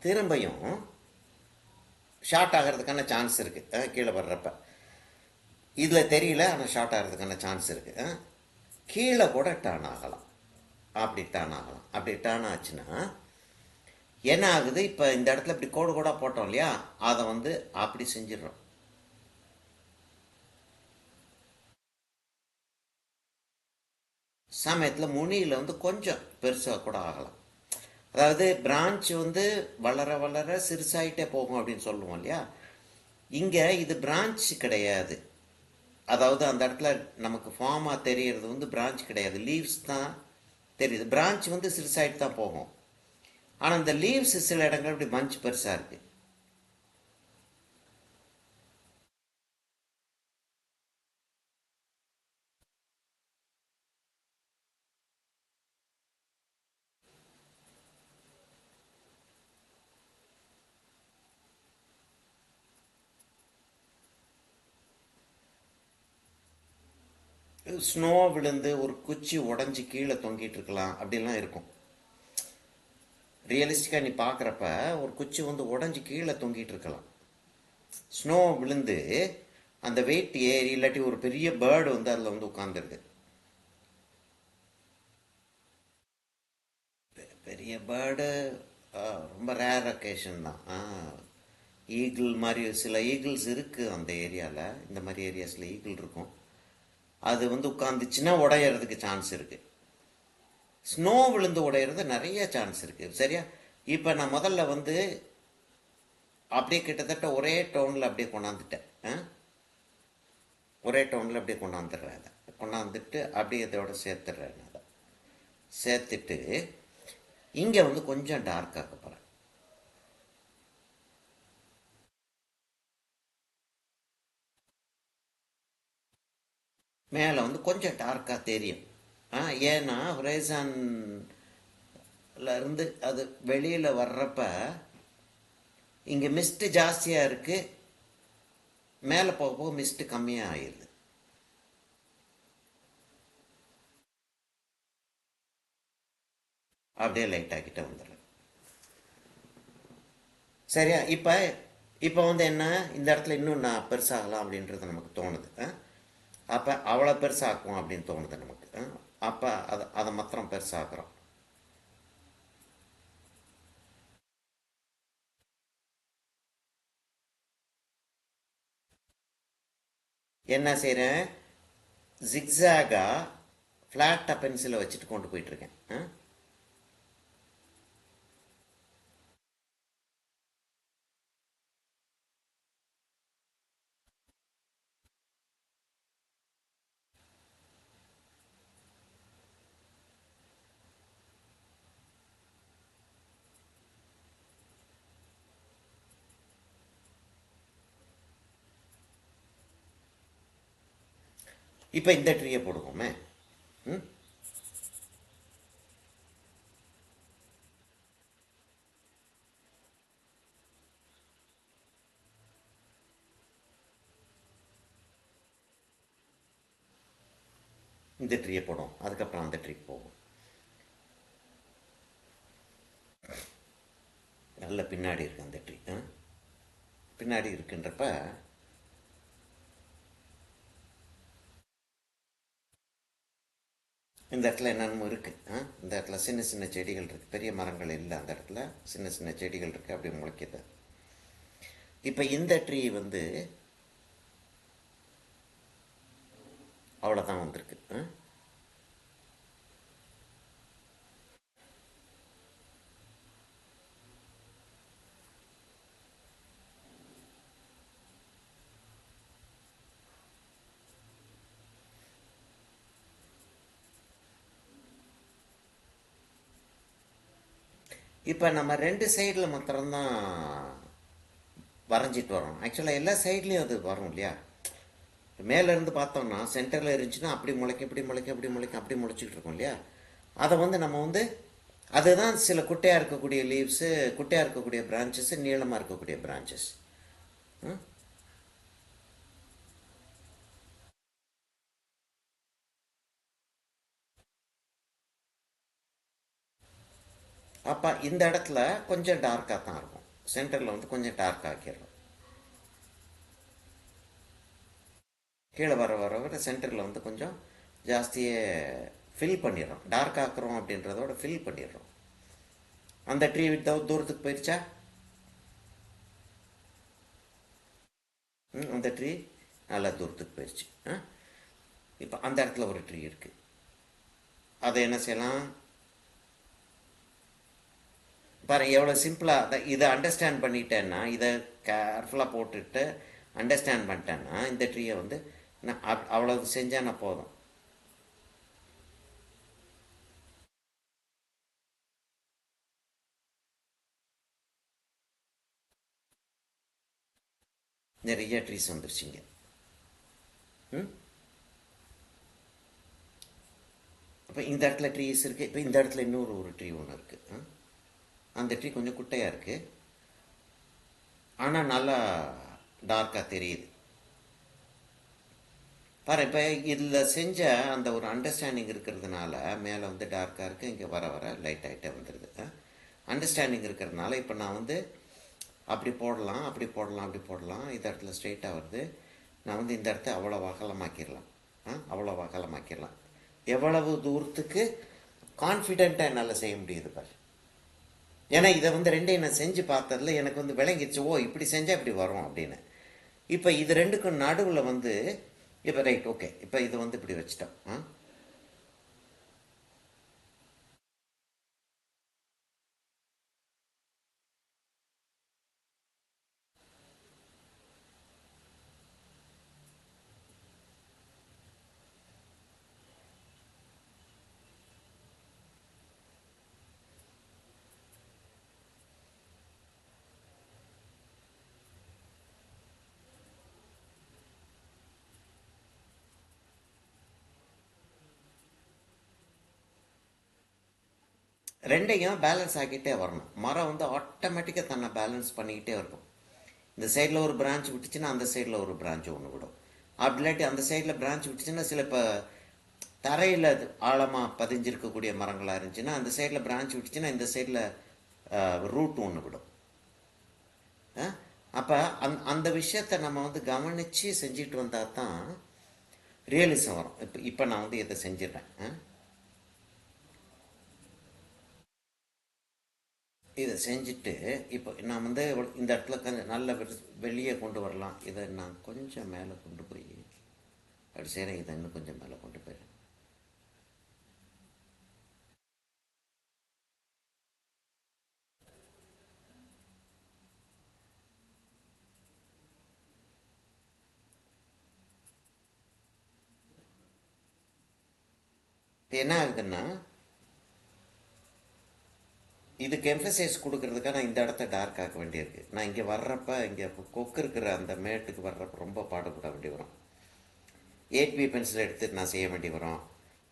திரும்பியும் ஷார்ட் ஆகிறதுக்கான சான்ஸ் இருக்குது. கீழே வர்றப்ப இதில் தெரியல, ஆனால் ஷார்ட் ஆகிறதுக்கான சான்ஸ் இருக்குது. கீழே கூட டர்ன் ஆகலாம். அப்படி டர்ன் ஆகலாம். அப்படி டர்ன் ஆச்சுன்னா என்ன ஆகுது, இப்போ இந்த இடத்துல இப்படி கோடு கோடாக போட்டோம் இல்லையா, அதை வந்து அப்படி செஞ்சிடறோம். சமயத்தில் முனியில் வந்து கொஞ்சம் பெருசாக கூட ஆகலாம். அதாவது பிரான்ச் வந்து வளர வளர சிறுசாயிட்டே போகும் அப்படின்னு சொல்லுவோம் இல்லையா. இங்கே இது பிரான்ச் கிடையாது. அதாவது அந்த இடத்துல நமக்கு ஃபார்மாக தெரியறது வந்து பிரான்ச் கிடையாது, லீவ்ஸ் தான் தெரியுது. பிரான்ச் வந்து சிறுசாயிட்டு தான் போகும். ஆனால் இந்த லீவ்ஸ் சில இடங்கள் இப்படி பஞ்ச் பெருசாக இருக்குது. ஸ்னோ விழுந்து ஒரு குச்சி உடஞ்சி கீழே தொங்கிட்டு இருக்கலாம், அப்படிலாம் இருக்கும். ரியலிஸ்டிக்காக நீ பார்க்குறப்ப ஒரு குச்சி வந்து உடஞ்சி கீழே தொங்கிட்டு இருக்கலாம். ஸ்னோ விழுந்து அந்த வெயிட் ஏறி, இல்லாட்டி ஒரு பெரிய பேர்டு வந்து அதில் வந்து உட்காந்துருது. பெரிய பேர்டு ரொம்ப ரேர் அக்கேஷன் தான். ஈகிள் மாதிரி சில ஈகிள்ஸ் இருக்குது அந்த ஏரியாவில். இந்த மாதிரி ஏரியாஸில் ஈகிள் இருக்கும். அது வந்து உட்காந்துச்சுன்னா உடையிறதுக்கு சான்ஸ் இருக்குது. ஸ்னோ விழுந்து உடையிறது நிறைய சான்ஸ் இருக்குது. சரியா, இப்போ நான் முதல்ல வந்து அப்படியே கிட்டத்தட்ட ஒரே டோனில் அப்படியே கொண்டாந்துட்டேன். ஒரே டோனில் அப்படியே கொண்டாந்துடுறேன். அதை கொண்டாந்துட்டு அப்படியே இதோட சேர்த்துடுறேன். அதை சேர்த்துட்டு இங்கே வந்து கொஞ்சம் டார்க் ஆக்க போகிறேன். மேலே வந்து கொஞ்சம் டார்க்காக தெரியும். ஏன்னா ஹொரைசான்ல இருந்து அது வெளியில் வர்றப்ப இங்கே மிஸ்ட்டு ஜாஸ்தியாக இருக்குது, மேலே போக போக மிஸ்ட்டு கம்மியாக ஆயிடுது. அப்படியே லைட்டாகிட்ட வந்துடுறேன். சரியா, இப்போ வந்து என்ன, இந்த இடத்துல இன்னும் நான் பெருசாகலாம் அப்படின்றது நமக்கு தோணுது. அப்போ அவ்வளோ பெருசாக்குவோம் அப்படின்னு தோணுது நமக்கு. அப்போ அதை மாத்திரம் பெருசாக்குறோம். என்ன செய்கிறேன், ஜிக்ஸாகாக ஃப்ளாட்டாக பென்சிலை வச்சுட்டு கொண்டு போயிட்டுருக்கேன். இப்போ இந்த ட்ரீயை போடுவோமே. இந்த ட்ரீயை போடும், அதுக்கப்புறம் அந்த ட்ரீக்கு போகும். நல்ல பின்னாடி இருக்கு அந்த ட்ரீ. பின்னாடி இருக்குன்றப்ப இந்த இடத்துல என்னென்னமோ இருக்குது. இந்த இடத்துல சின்ன சின்ன செடிகள் இருக்குது, பெரிய மரங்கள் இல்லை. அந்த இடத்துல சின்ன சின்ன செடிகள் இருக்குது, அப்படி முளைக்குது. இப்போ இந்த ட்ரீ வந்து அவ்வளோதான் வந்திருக்கு. இப்போ நம்ம 2 சைடில் மாத்திரம்தான் வரைஞ்சிட்டு வரோம். ஆக்சுவலாக எல்லா சைட்லேயும் அது வரும் இல்லையா? மேலேருந்து பார்த்தோம்னா சென்டரில் இருந்துச்சுன்னா அப்படி முளைக்க இப்படி முளைக்க அப்படி முளைக்க அப்படி முளைச்சிக்கிட்டு இருக்கோம் இல்லையா? அதை வந்து நம்ம வந்து அதுதான் சில குட்டையாக இருக்கக்கூடிய லீவ்ஸு, குட்டையாக இருக்கக்கூடிய பிரான்ச்சஸ்ஸு, நீளமாக இருக்கக்கூடிய பிரான்ச்சஸ். அப்போ இந்த இடத்துல கொஞ்சம் டார்க்காக தான் இருக்கும். சென்டரில் வந்து கொஞ்சம் டார்க் ஆக்கிடுறோம். கீழே வர வர வர சென்டரில் வந்து கொஞ்சம் ஜாஸ்தியே ஃபில் பண்ணிடுறோம். டார்க் ஆக்குறோம் அப்படின்றதோட ஃபில் பண்ணிடுறோம். அந்த ட்ரீ தூரத்துக்கு போயிடுச்சா? அந்த ட்ரீ நல்லா தூரத்துக்கு போயிடுச்சு. இப்போ அந்த இடத்துல ஒரு ட்ரீ இருக்குது. அதை என்ன செய்யலாம் பாருங்க, எவ்வளோ சிம்பிளாக இதை அண்டர்ஸ்டாண்ட் பண்ணிட்டேன்னா, இதை கேர்ஃபுல்லாக போட்டுட்டு அண்டர்ஸ்டாண்ட் பண்ணிட்டேன்னா இந்த ட்ரீயை வந்து நான் அவ்வளவு செஞ்சால் நான் போதும். நிறைய ட்ரீஸ் வந்துருச்சுங்க. அப்போ இந்த இடத்துல ட்ரீஸ் இருக்குது. இப்போ இந்த இடத்துல இன்னொரு ட்ரீ ஒன்று இருக்குது. அந்த ட்ரீ கொஞ்சம் குட்டையாக இருக்குது, ஆனால் நல்லா டார்க்காக தெரியுது. பாரு, இப்போ இதில் செஞ்ச அந்த ஒரு அண்டர்ஸ்டாண்டிங் இருக்கிறதுனால மேலே வந்து டார்க்காக இருக்குது, இங்கே வர வர லைட் ஆகிட்டே வந்துடுது. அண்டர்ஸ்டாண்டிங் இருக்கிறதுனால இப்போ நான் வந்து அப்படி போடலாம், அப்படி போடலாம், அப்படி போடலாம். இந்த இடத்துல ஸ்ட்ரெயிட்டாக வருது. நான் வந்து இந்த இடத்த அவ்வளோ அகலமாக்கிடலாம். அவ்வளோ அகலமாக்கிடலாம். எவ்வளவு தூரத்துக்கு கான்ஃபிடென்ட்டாக என்னால் செய்ய முடியுது பாரு. ஏன்னா இதை வந்து ரெண்டையும் நான் செஞ்சு பார்த்ததுல எனக்கு வந்து விளங்கிடுச்சு, ஓ இப்படி செஞ்சால் இப்படி வரும் அப்படின்னு. இப்போ இது ரெண்டுக்கும் நடுவில் வந்து இப்போ ரைட், ஓகே, இப்போ இது வந்து இப்படி வச்சுட்டோம். ரெண்டையும் பேலன்ஸ் ஆக்கிட்டே வரணும். மரம் வந்து ஆட்டோமேட்டிக்காக தன்னை பேலன்ஸ் பண்ணிக்கிட்டே இருக்கும். இந்த சைடில் ஒரு பிரான்ச் விட்டுச்சுன்னா அந்த சைடில் ஒரு பிரான்ச் ஒன்று விடும். அப்படி இல்லாட்டி அந்த சைடில் பிரான்ச் விட்டுச்சுன்னா சில இப்போ தரையில் ஆழமாக பதிஞ்சிருக்கக்கூடிய மரங்களாக இருந்துச்சுன்னா அந்த சைடில் பிரான்ச் விட்டுச்சுன்னா இந்த சைடில் ரூட் ஒன்று விடும். அப்போ அந்த விஷயத்தை நம்ம வந்து கவனித்து செஞ்சுட்டு வந்தால் தான் ரியலிசம் வரும். இப்போ நான் வந்து இதை செஞ்சிடறேன். இதை செஞ்சுட்டு இப்போ நான் வந்து இந்த இடத்துல கொஞ்சம் நல்ல வெளியே கொண்டு வரலாம். இதை நான் கொஞ்சம் மேலே கொண்டு போய் அப்படி செய்கிறேன். இதை இன்னும் கொஞ்சம் மேலே கொண்டு போயிடுறேன். என்ன ஆகுதுன்னா இதுக்கு எம்ஃபசைஸ் கொடுக்கறதுக்காக நான் இந்த இடத்த டார்க் ஆக்க வேண்டியிருக்கு. நான் இங்கே வர்றப்ப இங்கே கொக்கு இருக்கிற அந்த மேட்டுக்கு வர்றப்ப ரொம்ப பாடுபட வேண்டி வரும். 8B பென்சில் எடுத்து நான் செய்ய வேண்டி வரும்.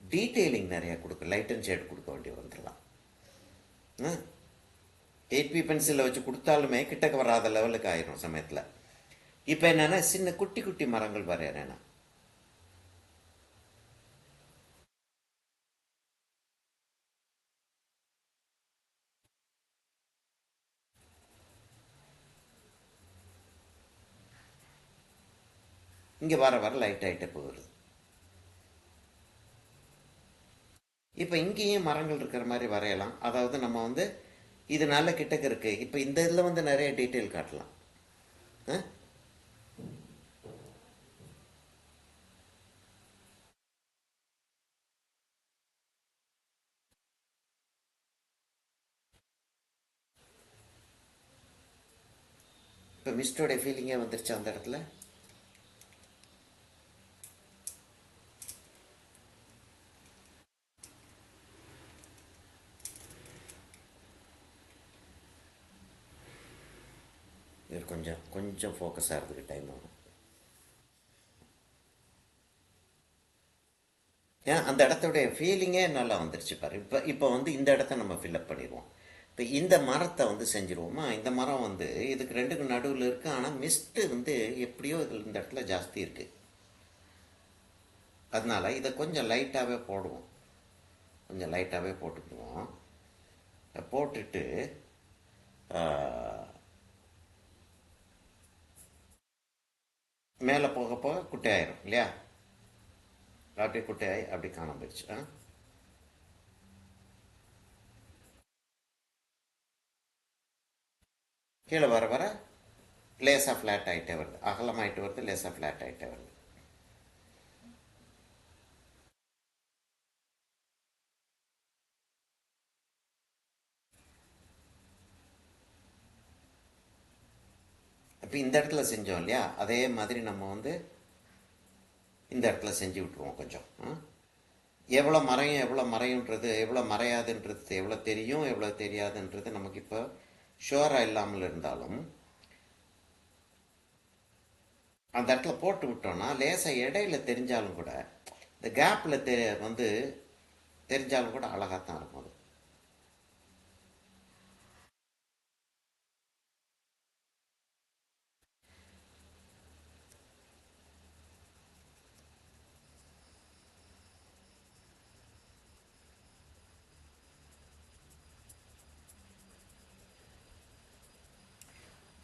டீட்டெயிலிங் நிறையா கொடுக்க, லைட் அண்ட் ஷேட் கொடுக்க வேண்டி வந்துடலாம். 8B பென்சிலில் வச்சு கொடுத்தாலுமே கிட்டக்க வராத லெவலுக்கு ஆயிரும் சமயத்தில். இப்போ என்னென்னா சின்ன குட்டி குட்டி மரங்கள் வரையறேன் நான். இங்கே வர வர லைட் ஆகிட்டே போகுது. இப்போ இங்கேயும் மரங்கள் இருக்கிற மாதிரி வரையலாம். அதாவது நம்ம வந்து இது நல்ல கிட்டக்க இருக்குது. இப்போ இந்த இதில் வந்து நிறைய டீட்டெயில் காட்டலாம். இப்போ மிஸ்டோடைய ஃபீலிங்கே வந்துருச்சு அந்த இடத்துல. இது கொஞ்சம் ஃபோக்கஸ் ஆகிறதுக்கு டைம் ஆகும். ஏன் அந்த இடத்துடைய ஃபீலிங்கே நல்லா வந்துருச்சு பாரு. இப்போ வந்து இந்த இடத்த நம்ம ஃபில்அப் பண்ணிடுவோம். இப்போ இந்த மரத்தை வந்து செஞ்சுருவோமா. இந்த மரம் வந்து இதுக்கு ரெண்டுக்கு நடுவில் இருக்குது. ஆனால் மிஸ்ட்டு வந்து எப்படியோ இதில் இந்த இடத்துல ஜாஸ்தி இருக்குது. அதனால இதை கொஞ்சம் லைட்டாகவே போடுவோம். கொஞ்சம் லைட்டாகவே போட்டுக்குவோம். போட்டுட்டு மேலே போக போக குட்டையாயிரும் இல்லையா. அப்படியே குட்டையாகி அப்படி காணாம போயிடுச்சு. கீழே வர வர லேசாக ஃப்ளாட் ஆகிட்டே வருது. அகலமாயிட்டு வருது, லேசாக ஃப்ளாட் ஆகிட்டே வருது. இப்போ இந்த இடத்துல செஞ்சோம் இல்லையா, அதே மாதிரி நம்ம வந்து இந்த இடத்துல செஞ்சு விட்ருவோம் கொஞ்சம். எவ்வளோ மறையும் எவ்வளோ மறையுன்றது, எவ்வளோ மறையாதுன்றது, எவ்வளோ தெரியும் எவ்வளோ தெரியாதுன்றது நமக்கு இப்போ ஷுவராக இல்லாமல் இருந்தாலும் அந்த இடத்துல போட்டு விட்டோம்னா லேசாக இடையில தெரிஞ்சாலும் கூட, இந்த கேப்பில் வந்து தெரிஞ்சாலும் கூட அழகாகத்தான் இருக்கும் அது.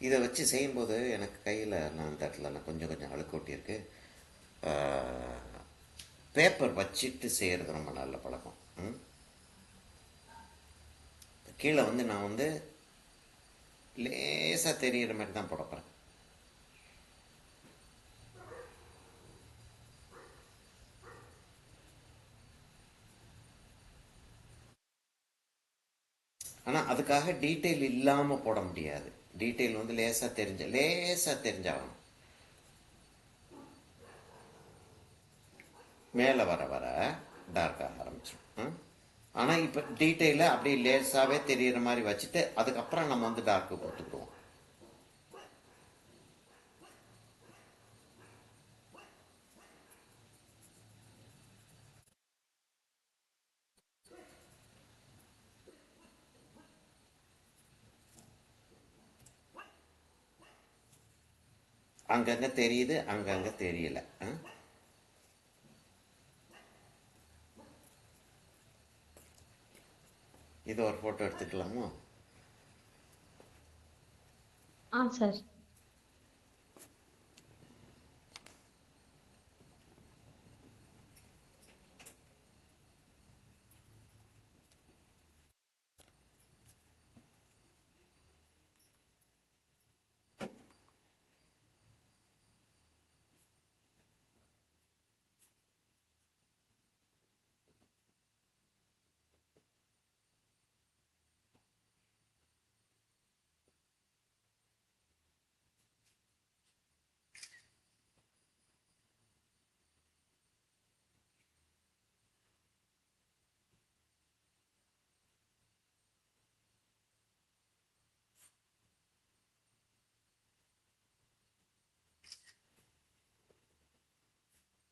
இதை வச்சு செய்யும்போது எனக்கு கையில் நான் அந்த இடத்துல நான் கொஞ்சம் அழுக்கு ஒட்டியிருக்கு. பேப்பர் வச்சுட்டு செய்கிறது ரொம்ப நல்ல பழக்கம். கீழே வந்து நான் வந்து லேசாக தெரிகிற மாதிரி தான் போடப்போகிறேன். ஆனால் அதுக்காக டீட்டெயில் இல்லாமல் போட முடியாது. டீட்டெயில் வந்து லேசாக தெரிஞ்சாகணும். மேலே வர வர டார்க்காக ஆரம்பிச்சிடும். ஆனால் இப்போ டீட்டெயிலை அப்படியே லேசாகவே தெரிகிற மாதிரி வச்சுட்டு அதுக்கப்புறம் நம்ம வந்து டார்க்கு கொடுத்துக்குவோம். அங்கங்கே தெரியுது, அங்கங்கே தெரியல. இது ஒரு ஃபோட்டோ எடுத்துக்கலாமா? சார்.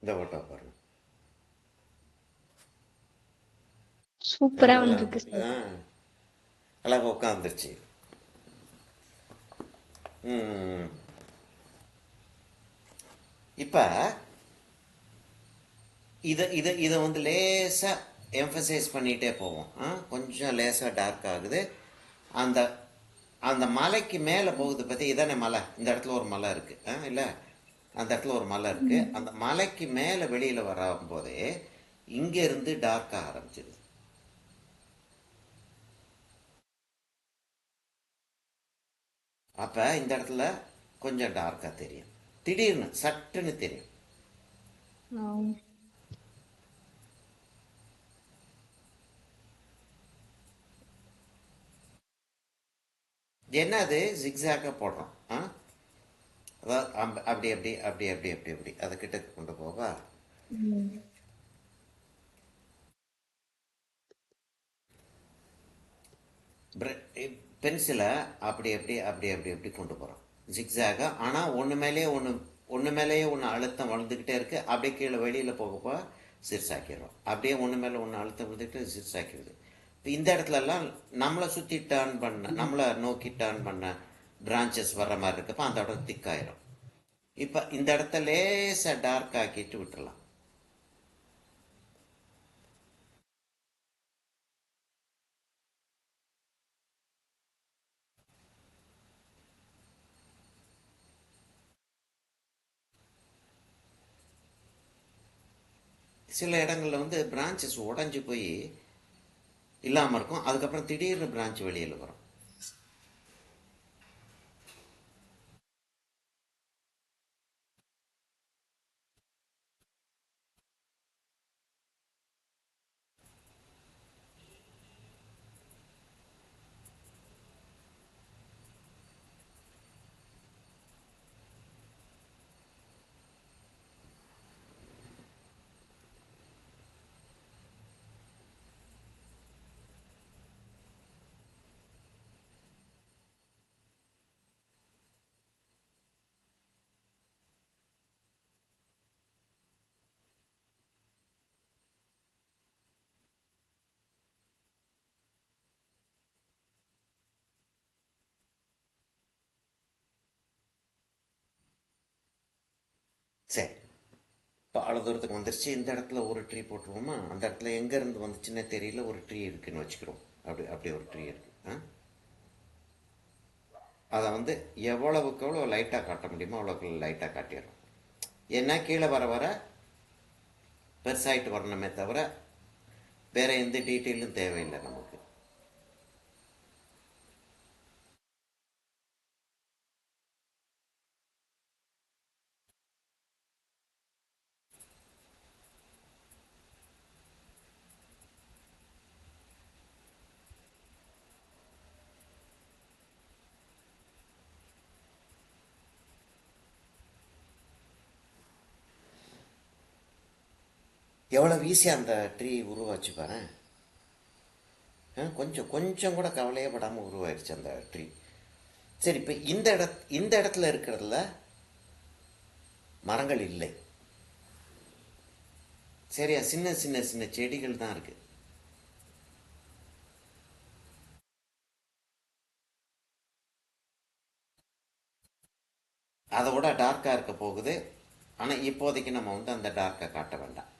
இந்த ஃபோட்டோ பாருங்க. சூப்பரா வந்திருக்கு சார். அழகாக உட்காந்துருச்சு. இப்போ இதை வந்து லேசாக எம்ஃபசைஸ் பண்ணிகிட்டே போவோம். கொஞ்சம் லேசாக டார்க் ஆகுது. அந்த அந்த மலைக்கு மேலே போகுது பற்றி இதானே மலை. இந்த இடத்துல ஒரு மலை இருக்குது இல்லை. அந்த இடத்துல ஒரு மலை இருக்குது, அந்த மலைக்கு மேலே வெளியில் வரும்போதே இங்கேருந்து டார்க்காக ஆரம்பிச்சிடுது. அப்போ இந்த இடத்துல கொஞ்சம் டார்க்காக தெரியும், திடீர்னு சட்டுன்னு தெரியும். என்ன அது ஜிக்ஸாக்காக போடுறோம். அதாவது அப்படி அப்படி அப்படி அப்படி அப்படி அப்படி அதை கிட்ட கொண்டு போவா. பென்சிலை அப்படி அப்படி அப்படி அப்படி அப்படி கொண்டு போகிறோம் ஜிக்ஸாக. ஆனால் ஒன்று மேலேயே ஒன்று அழுத்தம் வளர்ந்துக்கிட்டே இருக்குது. அப்படியே கீழே வெளியில் போகப்போ சிறுசாக்கிடுறோம். அப்படியே ஒன்று மேலே ஒன்று அழுத்தம் விழுந்துக்கிட்டு சிறுசாக்கிடுது. இப்போ இந்த இடத்துலலாம் நம்மளை சுற்றி டேர்ன் பண்ண, நம்மளை நோக்கி டேர்ன் பண்ண பிரான்ச்சஸ் வர்ற மாதிரி இருக்கப்போ அந்த இடம் திக்காயிரும். இப்போ இந்த இடத்த லேசாக டார்க் ஆக்கிட்டு விட்டுறலாம். சில இடங்களில் வந்து பிரான்ச்சஸ் உடஞ்சி போய் இல்லாமல் இருக்கும், அதுக்கப்புறம் திடீர்னு பிரான்ச் வெளியில் வரும். சரி, இப்போ அவ்வளோ தூரத்துக்கு வந்துருச்சு. இந்த இடத்துல ஒரு ட்ரீ போட்டுருவோமா? அந்த இடத்துல எங்கேருந்து வந்துச்சுன்னே தெரியல, ஒரு ட்ரீ இருக்குன்னு வச்சுக்கிறோம். அப்படி ஒரு ட்ரீ இருக்குது. அதை வந்து எவ்வளவுக்கு எவ்வளோ லைட்டாக காட்ட முடியுமோ அவ்வளோக்கு லைட்டாக காட்டிடுறோம். ஏன்னா கீழே வர வர பெருசாகிட்டு வரணுமே தவிர வேறு எந்த டீட்டெயிலும் தேவையில்லை நமக்கு. எவ்வளோ ஈஸியாக அந்த ட்ரீ உருவாச்சு பாரு. கொஞ்சம் கொஞ்சம் கூட கவலையே படாமல் உருவாயிருச்சு அந்த ட்ரீ. சரி, இப்போ இந்த இடத்துல இருக்கிறதுல மரங்கள் இல்லை, சரியா? சின்ன சின்ன சின்ன செடிகள் தான் இருக்கு. அதை விட டார்க்காக இருக்க போகுது. ஆனால் இப்போதைக்கு நம்ம வந்து அந்த டார்க்கை காட்ட வேண்டாம்.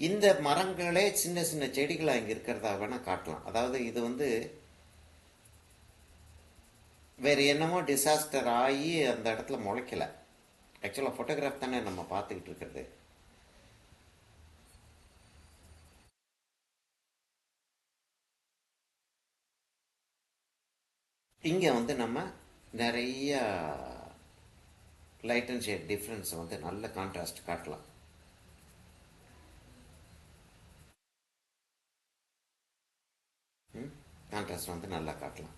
இந்த மரங்களே சின்ன சின்ன செடிகளாக இங்கே இருக்கிறதா வேணால் காட்டலாம். அதாவது இது வந்து வேறு என்னமோ டிசாஸ்டர் ஆகி அந்த இடத்துல முளைக்கலை. ஆக்சுவலாக ஃபோட்டோகிராஃப் தானே நம்ம பார்த்துக்கிட்டு இருக்கிறது. இங்கே வந்து நம்ம நிறைய லைட் அண்ட் ஷேட் டிஃப்ரென்ஸை வந்து நல்ல கான்ட்ராஸ்ட் காட்டலாம். கான்ட்ராஸ்ட் வந்து நல்லா காட்டலாம்.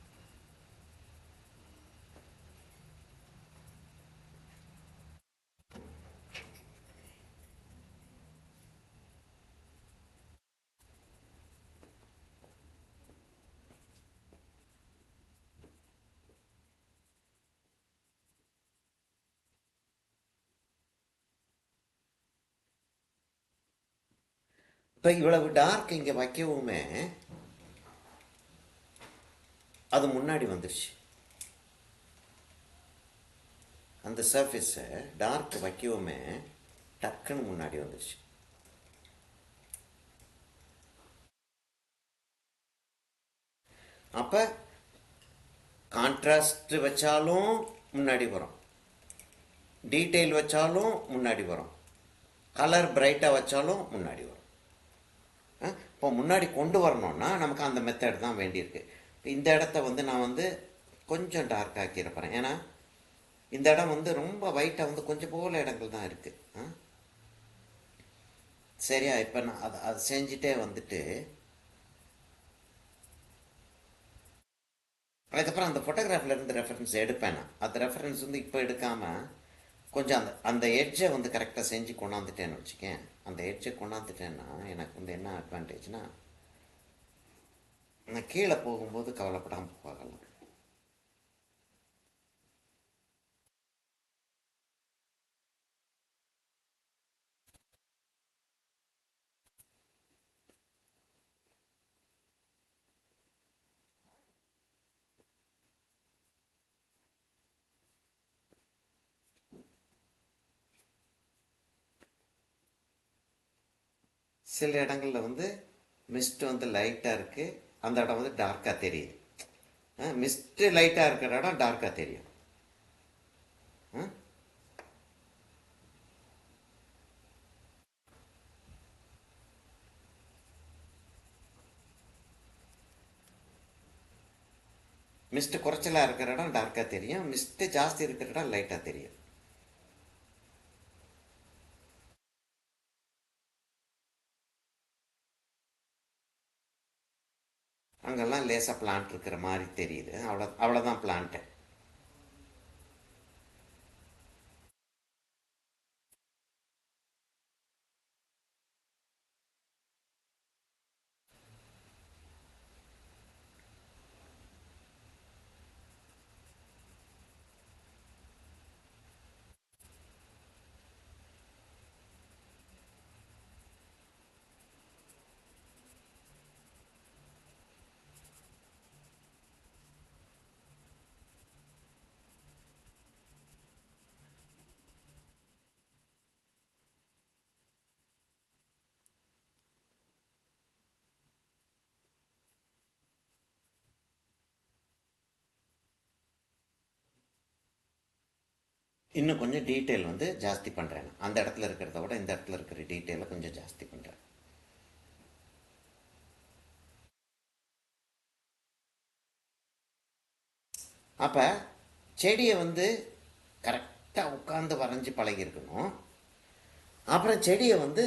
இப்போ இவ்வளவு டார்க் இங்கே வைக்கவுமே அது முன்னாடி வந்துருச்சு. அந்த சர்ஃபேஸை டார்க் வைக்கவுமே டக்குன்னு முன்னாடி வந்துருச்சு. அப்போ கான்ட்ராஸ்ட் வச்சாலும் முன்னாடி வரும், டீட்டெயில் வச்சாலும் முன்னாடி வரும், கலர் பிரைட்டாக வச்சாலும் முன்னாடி வரும். இப்போ முன்னாடி கொண்டு வரணும்னா நமக்கு அந்த மெத்தட் தான் வேண்டியிருக்கு. இப்போ இந்த இடத்த வந்து நான் வந்து கொஞ்சம் டார்க் ஆக்கியிருப்பேன். ஏன்னா இந்த இடம் வந்து ரொம்ப ஒயிட்டாக வந்து கொஞ்சம் போல இடங்கள் தான் இருக்குது. சரியா? இப்போ நான் அதை செஞ்சுட்டே வந்துட்டு அதுக்கப்புறம் அந்த ஃபோட்டோகிராஃபில் இருந்து ரெஃபரன்ஸ் எடுப்பேன். நான் அந்த ரெஃபரன்ஸ் வந்து இப்போ எடுக்காமல் கொஞ்சம் அந்த எட்ஜை வந்து கரெக்டாக செஞ்சு கொண்டாந்துட்டேன்னு வச்சுக்கேன். அந்த எட்ஜை கொண்டாந்துட்டேன்னா எனக்கு வந்து என்ன அட்வான்டேஜ்னா, நான் கீழே போகும்போது கவலைப்படாமல் போகலாம். சில இடங்களில் வந்து மிஸ்ட் வந்து லைட்டாக இருக்குது, அந்த இடம் வந்து டார்க்காக தெரியுது. மிஸ்ட்டு லைட்டாக இருக்கிற இடம் டார்க்காக தெரியும். மிஸ்ட்டு குறைச்சலாக இருக்கிற இடம் டார்க்காக தெரியும், மிஸ்ட்டு ஜாஸ்தி இருக்கிற இடம் லைட்டாக தெரியும். அங்கெல்லாம் லேசாக பிளான்ட் இருக்கிற மாதிரி தெரியுது. அவ்வளோதான் பிளான்ட்டு. இன்னும் கொஞ்சம் டீட்டெயில் வந்து ஜாஸ்தி பண்ணுறேன். அந்த இடத்துல இருக்கிறத விட இந்த இடத்துல இருக்கிற டீட்டெயிலை கொஞ்சம் ஜாஸ்தி பண்ணுறேன். அப்போ செடியை வந்து கரெக்டாக உட்காந்து வரைஞ்சி பழகியிருக்கணும். அப்புறம் செடியை வந்து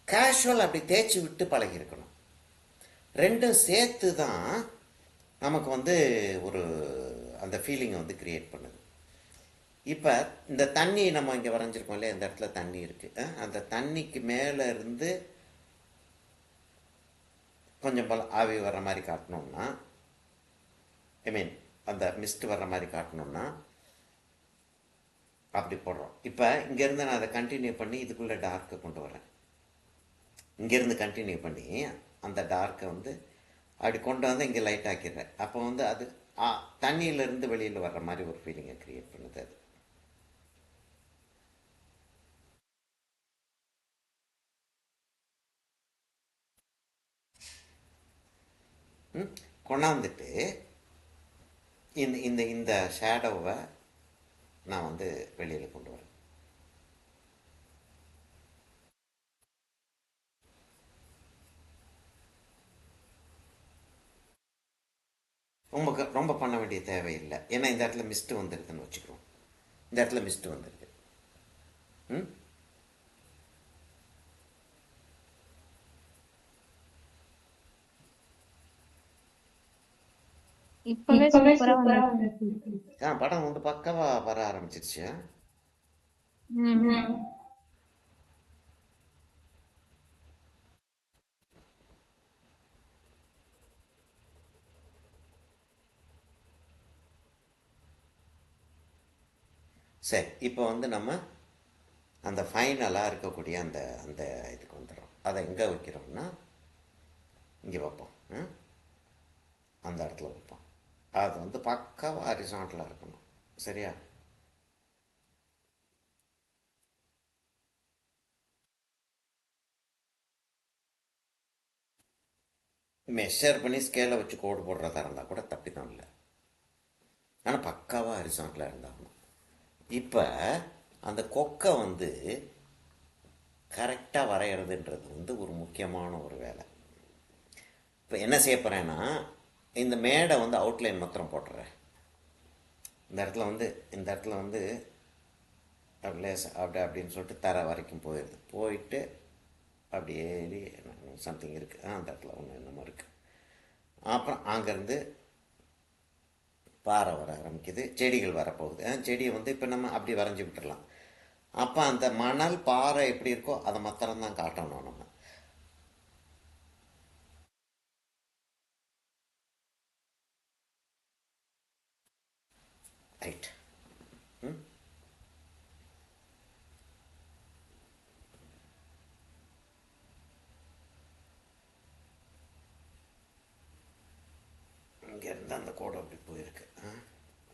கேஷுவல் அப்படி தேய்ச்சி விட்டு பழகியிருக்கணும். ரெண்டும் சேர்த்து தான் நமக்கு வந்து ஒரு அந்த ஃபீலிங்கை வந்து க்ரியேட் பண்ணுது. இப்போ இந்த தண்ணி நம்ம இங்கே வரைஞ்சிருக்கோம் இல்லையா, இந்த இடத்துல தண்ணி இருக்குது. அந்த தண்ணிக்கு மேலே இருந்து கொஞ்சம் போல் ஆவி வர்ற மாதிரி காட்டணும்னா, அந்த மிஸ்ட் வர்ற மாதிரி காட்டணும்னா அப்படி போடுறோம். இப்போ இங்கேருந்து நான் அதை கண்டினியூ பண்ணி இதுக்குள்ளே டார்க்கை கொண்டு வரேன். இங்கேருந்து கண்டினியூ பண்ணி அந்த டார்க்கை வந்து அப்படி கொண்டு வந்து இங்கே லைட் ஆக்கிடுறேன். அப்போ வந்து அது தண்ணியிலேருந்து வெளியில் வர்ற மாதிரி ஒரு ஃபீலிங்கை க்ரியேட் பண்ணுது அது. கொண்டாந்துட்டு இந்த இந்த இந்த ஷேடோவை நான் வந்து வெளியில் கொண்டு வரேன். ரொம்ப பண்ண வேண்டிய தேவையில்லை. ஏன்னா இந்த இடத்துல மிஸ்ட்டு வந்துடுதுன்னு வச்சுக்கிறோம். இந்த இடத்துல மிஸ்ட்டு வந்துடுது. இப்பவே சூப்பரா வந்துருக்கு. படம் வந்து பக்கவா வர ஆரம்பிச்சிருச்சு. சரி, இப்போ வந்து நம்ம அந்த ஃபைனலாக இருக்கக்கூடிய அந்த அந்த இதுக்கு வந்துடும். அதை எங்கே வைக்கிறோம்னா இங்கே வைப்போம். அந்த இடத்துல வைப்போம். அது வந்து பக்காவாக ஹரிசாண்டலாக இருக்கணும். சரியா? மெஷர் பண்ணி ஸ்கேலை வச்சு கோடு போடுறதா இருந்தால் கூட தப்பி தான் இல்லை. ஆனால் பக்காவாக ஹரிசாண்டலாக இருந்தாகணும். இப்போ அந்த கொக்கை வந்து கரெக்டாக வரைகிறதுன்றது வந்து ஒரு முக்கியமான ஒரு வேலை. இப்போ என்ன செய்ய போகிறேன்னா, இந்த மேடை வந்து அவுட்லைன் மாத்திரம் போட்டுறேன். இந்த இடத்துல வந்து அப்படி அப்படின்னு சொல்லிட்டு தர வரைக்கும் போயிடுது. போயிட்டு அப்படி ஏறி சம்திங் இருக்குது, அந்த இடத்துல ஒன்று என்னமோ இருக்குது. அப்புறம் அங்கேருந்து பாறை வர ஆரம்பிக்குது, செடிகள் வரப்போகுது. செடியை வந்து இப்போ நம்ம அப்படி வரைஞ்சி விட்டுடலாம். அப்போ அந்த மணல் பாறை எப்படி இருக்கோ அதை மாத்திரம் தான் காட்டணும் நம்ம. ரைட். ம் இங்கேருந்து அந்த கோடு அப்படி போயிருக்கு.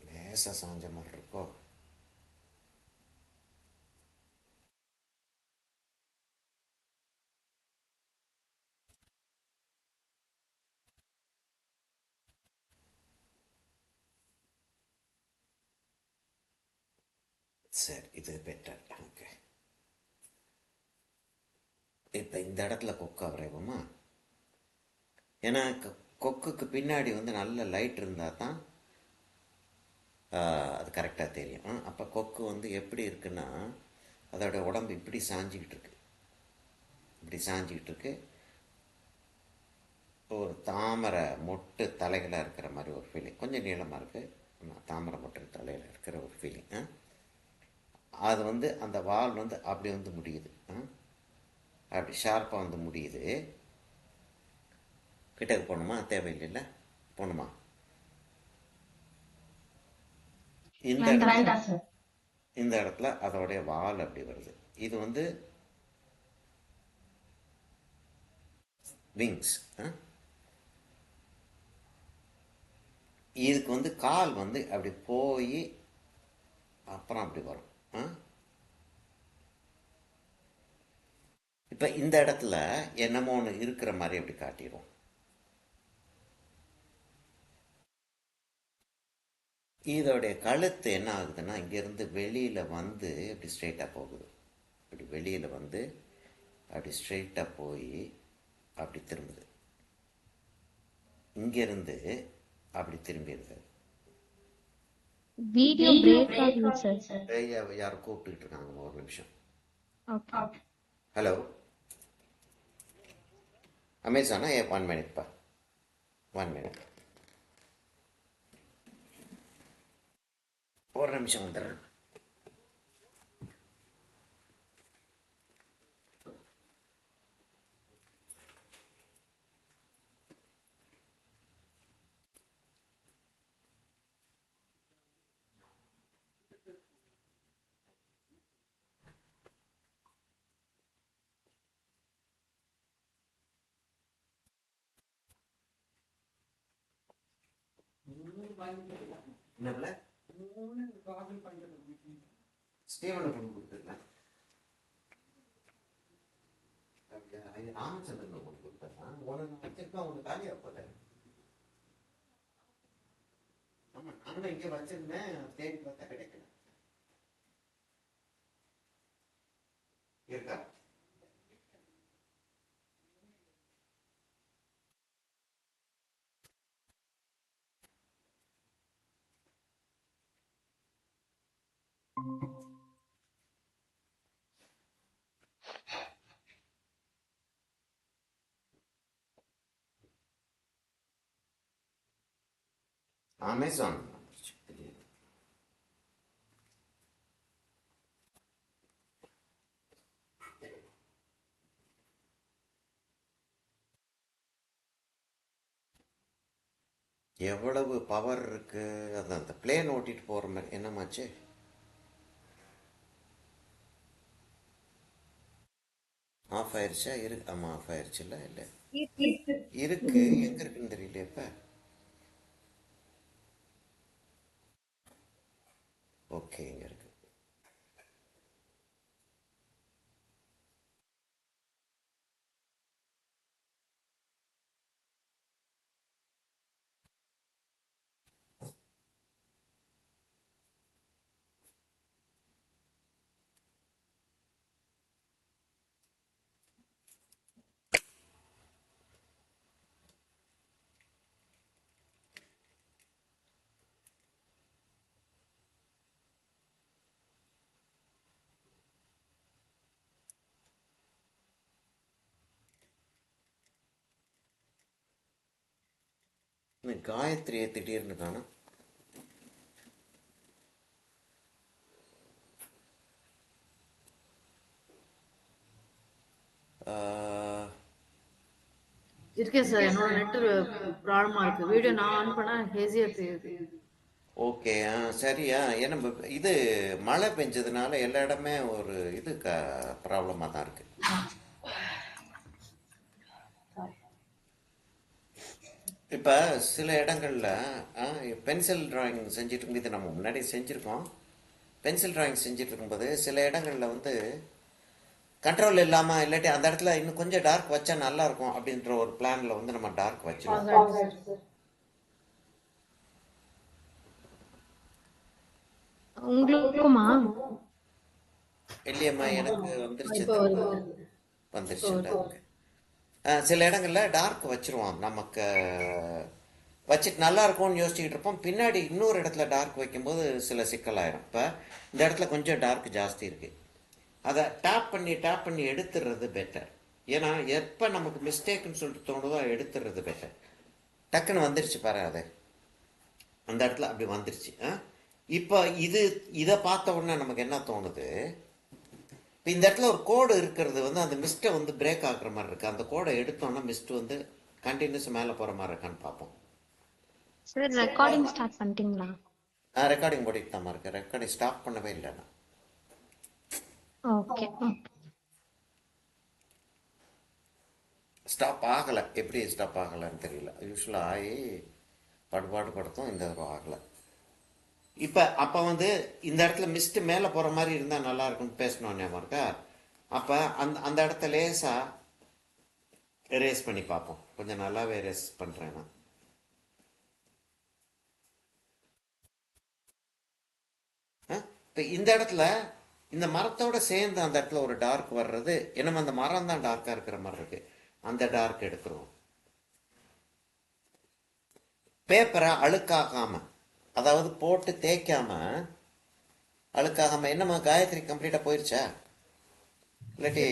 லேசாக சாஞ்ச மாதிரி இருக்கோ. சரி, இது பெட்டர். ஓகே, இப்போ இந்த இடத்துல கொக்கை வரைவோமா? ஏன்னா கொக்குக்கு பின்னாடி வந்து நல்ல லைட் இருந்தால் தான் அது கரெக்டாக தெரியும். அப்போ கொக்கு வந்து எப்படி இருக்குன்னா, அதோட உடம்பு இப்படி சாஞ்சிக்கிட்டு இருக்கு, இப்படி சாஞ்சிக்கிட்டு இருக்கு. ஒரு தாமரை மொட்டு தலைகளாக இருக்கிற மாதிரி ஒரு ஃபீலிங். கொஞ்சம் நீளமாக இருக்குது, தாமரை மொட்டு தலையில் இருக்கிற ஒரு ஃபீலிங். அது வந்து அந்த வால் வந்து அப்படி வந்து முடியுது, அப்படி ஷார்ப்பாக வந்து முடியுது. கிட்டக்கு போகணுமா? தேவையில்லைல்ல, போகணுமா? இந்த இடத்துல இந்த இடத்துல அதோடைய வால் அப்படி வருது. இது வந்து விங்ஸ். இதுக்கு வந்து கால் வந்து அப்படி போய் அப்புறம் அப்படி வரும். இப்போ இந்த இடத்துல என்னமோ ஒன்று இருக்கிற மாதிரி அப்படி காட்டிடும். இதோடைய கழுத்து என்ன ஆகுதுன்னா, இங்கேருந்து வெளியில் வந்து அப்படி ஸ்ட்ரெயிட்டாக போகுது. இப்படி வெளியில் வந்து அப்படி ஸ்ட்ரெயிட்டாக போய் அப்படி திரும்புது. இங்கேருந்து அப்படி திரும்பிடுது. வீடியோ பிரேக் ஆகுது சார். யாரும் கூப்பிட்டுக்கிட்டு இருக்காங்க, ஒரு நிமிஷம். ஓகே. ஹலோ, அமேசானா? 1 மினிட்ப்பா, 1 மினிட், ஒரு நிமிஷம் வந்துடுறேன். என்ன ஸ்டீவனை கொண்டு கொடுத்துருக்கேன். அப்படியா? இது ராமச்சந்திரனை கொண்டு கொடுத்தேன். ஒன்று வச்சிருக்கேன், ஒன்று காலியாக போட்டேன். ஆமாம், நானும் இங்கே வச்சிருந்தேன், தேடி பார்த்தா கிடைக்கல. இருக்கா? அமேசான். எவ்வளவு பவர் இருக்கு! அது அந்த பிளேன் ஓட்டிட்டு போகிற மாதிரி. என்னமாச்சு? ஆஃப் ஆயிடுச்சா? ஆமாம், ஆஃப் ஆயிடுச்சுல்ல. இல்லை, இருக்கு. எங்கே இருக்குன்னு தெரியல இப்போ. ஓகே, இங்கே இருக்கு. காயத்ரியை திடீர்னு காணும். இருக்கேன் சார். என்னோட நெட் ப்ராப்ளமா இருக்கு. வீடியோ நான் ஆன் பண்ணா ஹேசியா தெரியுது. ஓகே, சரியா. ஏன்னா இது மழை பெஞ்சதுனால எல்லா இடமே ஒரு இது ப்ராப்ளமாக தான் இருக்கு. இப்போ சில இடங்களில் பென்சில் டிராயிங் செஞ்சுட்டு இருக்கும், இது நம்ம முன்னாடி செஞ்சுருக்கோம். பென்சில் டிராயிங் செஞ்சுட்டு இருக்கும்போது சில இடங்களில் வந்து கண்ட்ரோல் இல்லாமல், இல்லாட்டி அந்த இடத்துல இன்னும் கொஞ்சம் டார்க் வச்சா நல்லா இருக்கும் அப்படின்ற ஒரு பிளானில் வந்து நம்ம டார்க் வச்சிருவோம். உங்களுக்குமா? இல்லையம்மா, எனக்கு வந்துருச்சு. இப்போ திரும்ப வருது. வந்துருச்சுண்டா இருக்கு. சில இடங்களில் டார்க் வச்சிருவோம். நமக்கு வச்சுட்டு நல்லா இருக்கும்னு யோசிச்சுக்கிட்டு இருப்போம். பின்னாடி இன்னொரு இடத்துல டார்க் வைக்கும்போது சில சிக்கலாயிரும். இப்போ இந்த இடத்துல கொஞ்சம் டார்க் ஜாஸ்தி இருக்குது, அதை டேப் பண்ணி எடுத்துடுறது பெட்டர். ஏன்னா எப்போ நமக்கு மிஸ்டேக்குன்னு சொல்லிட்டு தோணுதோ எடுத்துடுறது பெட்டர். டக்குன்னு வந்துருச்சு பாரு, அது அந்த இடத்துல அப்படி வந்துருச்சு. இப்போ இதை பார்த்த உடனே நமக்கு என்ன தோணுது, இப்போ இந்த இடத்துல ஒரு கோடு இருக்கிறது வந்து அந்த மிஸ்ட்டை வந்து பிரேக் ஆகுற மாதிரி இருக்குது. அந்த கோடை எடுத்தோன்னா மிஸ்ட் வந்து கண்டினியூஸ் மேலே போகிற மாதிரி இருக்கான்னு பார்ப்போம். சார் ரெக்கார்டிங் ஸ்டார்ட் பண்ணிட்டீங்களா? ரெக்கார்டிங் போட்டுட்டு தான் இருக்கு. ரெக்கார்டிங் ஸ்டாப் பண்ணவே இல்லை நான். ஓகே. ஸ்டாப் ஆகலை. எப்படி ஸ்டாப் ஆகலைன்னு தெரியல. யூஸ்வலாக ஆகி பாடு படுத்தும், இந்த தடவை ஆகலை. இப்போ அப்போ வந்து இந்த இடத்துல மிஸ்ட் மேலே போகிற மாதிரி இருந்தால் நல்லா இருக்குன்னு பேசணும் ஞாபகம் இருக்கா? அப்போ அந்த இடத்த லேசாக எரேஸ் பண்ணி பார்ப்போம். கொஞ்சம் நல்லாவே எரேஸ் பண்ணுறேன் நான். இப்போ இந்த இடத்துல இந்த மரத்தோட சேர்ந்து அந்த இடத்துல ஒரு டார்க் வர்றது, என்னமோ அந்த மரம் தான் டார்க்காக இருக்கிற மாதிரி இருக்கு. அந்த டார்க் எடுக்கிறோம். பேப்பரை அழுக்காகாம, அதாவது போட்டு தேய்க்காம அழுக்காகாம. என்னம்மா காயத்ரி கம்ப்ளீட்டாக போயிடுச்சா? இல்லாட்டி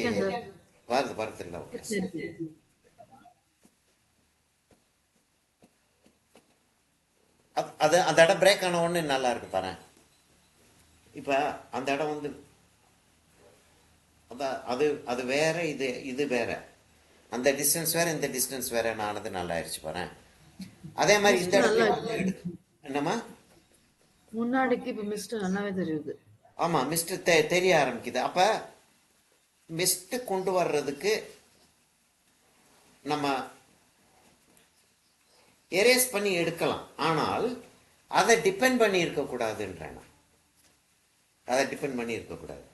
வருது இல்லை? ஓகே. அது அந்த இடம் பிரேக் ஆன உடனே நல்லா இருக்கு பாரு. இப்போ அந்த இடம் வந்து அது அது வேற, இது வேற. அந்த டிஸ்டன்ஸ் வேற, இந்த டிஸ்டன்ஸ் வேற ஆனது நல்லா ஆயிடுச்சு பாரு. அதே மாதிரி இந்த இடத்துல என்னம்மா முன்னாடிக்கு இப்ப மிஸ்ட் நல்லாவே தெரியுது. ஆமா, மிஸ்ட் தெரிய ஆரம்பிக்குது. அப்ப மிஸ்ட் கொண்டு வர்றதுக்கு நம்ம எரேஸ் பண்ணி எடுக்கலாம். ஆனால் அதை டிபெண்ட் பண்ணி இருக்கக்கூடாதுன்றேன். அதை டிபெண்ட் பண்ணி இருக்கக்கூடாது.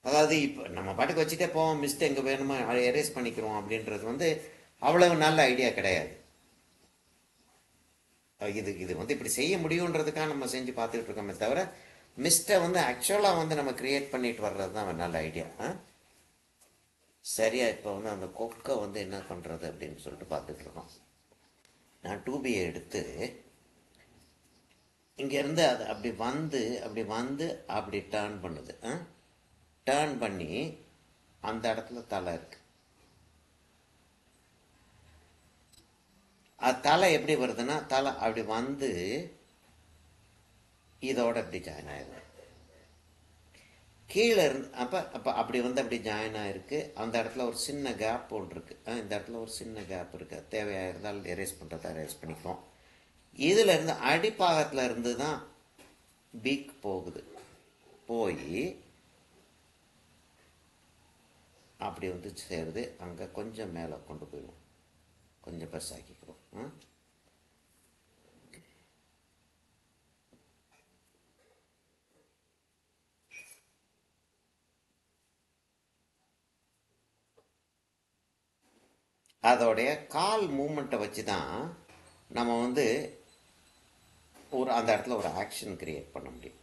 அதாவது இப்போ நம்ம பாட்டுக்கு வச்சுட்டே போவோம், மிஸ்ட் எங்கே வேணுமோ எரேஸ் பண்ணிக்கிறோம் அப்படின்றது வந்து அவ்வளவு நல்ல ஐடியா கிடையாது. இது வந்து இப்படி செய்ய முடியுன்றதுக்காக நம்ம செஞ்சு பார்த்துக்கிட்டு இருக்கோமே தவிர, மிஸ்டை வந்து ஆக்சுவலாக வந்து நம்ம கிரியேட் பண்ணிட்டு வர்றது தான் நல்ல ஐடியா. சரியா? இப்போ வந்து அந்த கொக்கை வந்து என்ன பண்ணுறது அப்படின்னு சொல்லிட்டு பார்த்துட்டு இருக்கோம். நான் 2B எடுத்து இங்கேருந்து அது அப்படி வந்து அப்படி டேர்ன் பண்ணுது. டேர்ன் பண்ணி அந்த இடத்துல தலை இருக்கு. தலை எப்படி வருதுன்னா, தலை அப்படி வந்து இதோட அப்படி ஜாயின் ஆயிடுது. கீழே இருந்து அப்போ அப்படி வந்து அப்படி ஜாயின் ஆகிருக்கு. அந்த இடத்துல ஒரு சின்ன கேப் ஒன்று இருக்குது. இந்த இடத்துல ஒரு சின்ன கேப் இருக்குது. தேவையாக இருந்தால் எரேஸ் பண்ணுறதா எரேஸ் பண்ணிக்கிறோம். இதில் இருந்து அடிப்பாகத்தில் இருந்து தான் பீக் போகுது. போய் அப்படி வந்து சேருது. அங்கே கொஞ்சம் மேலே கொண்டு போயிடுவோம், கொஞ்சம் பெருசாக்கிக்கிறோம். அதோடைய கால் மூமெண்ட்டை வச்சு தான் நம்ம வந்து அந்த இடத்துல ஒரு ஆக்ஷன் கிரியேட் பண்ண முடியும்.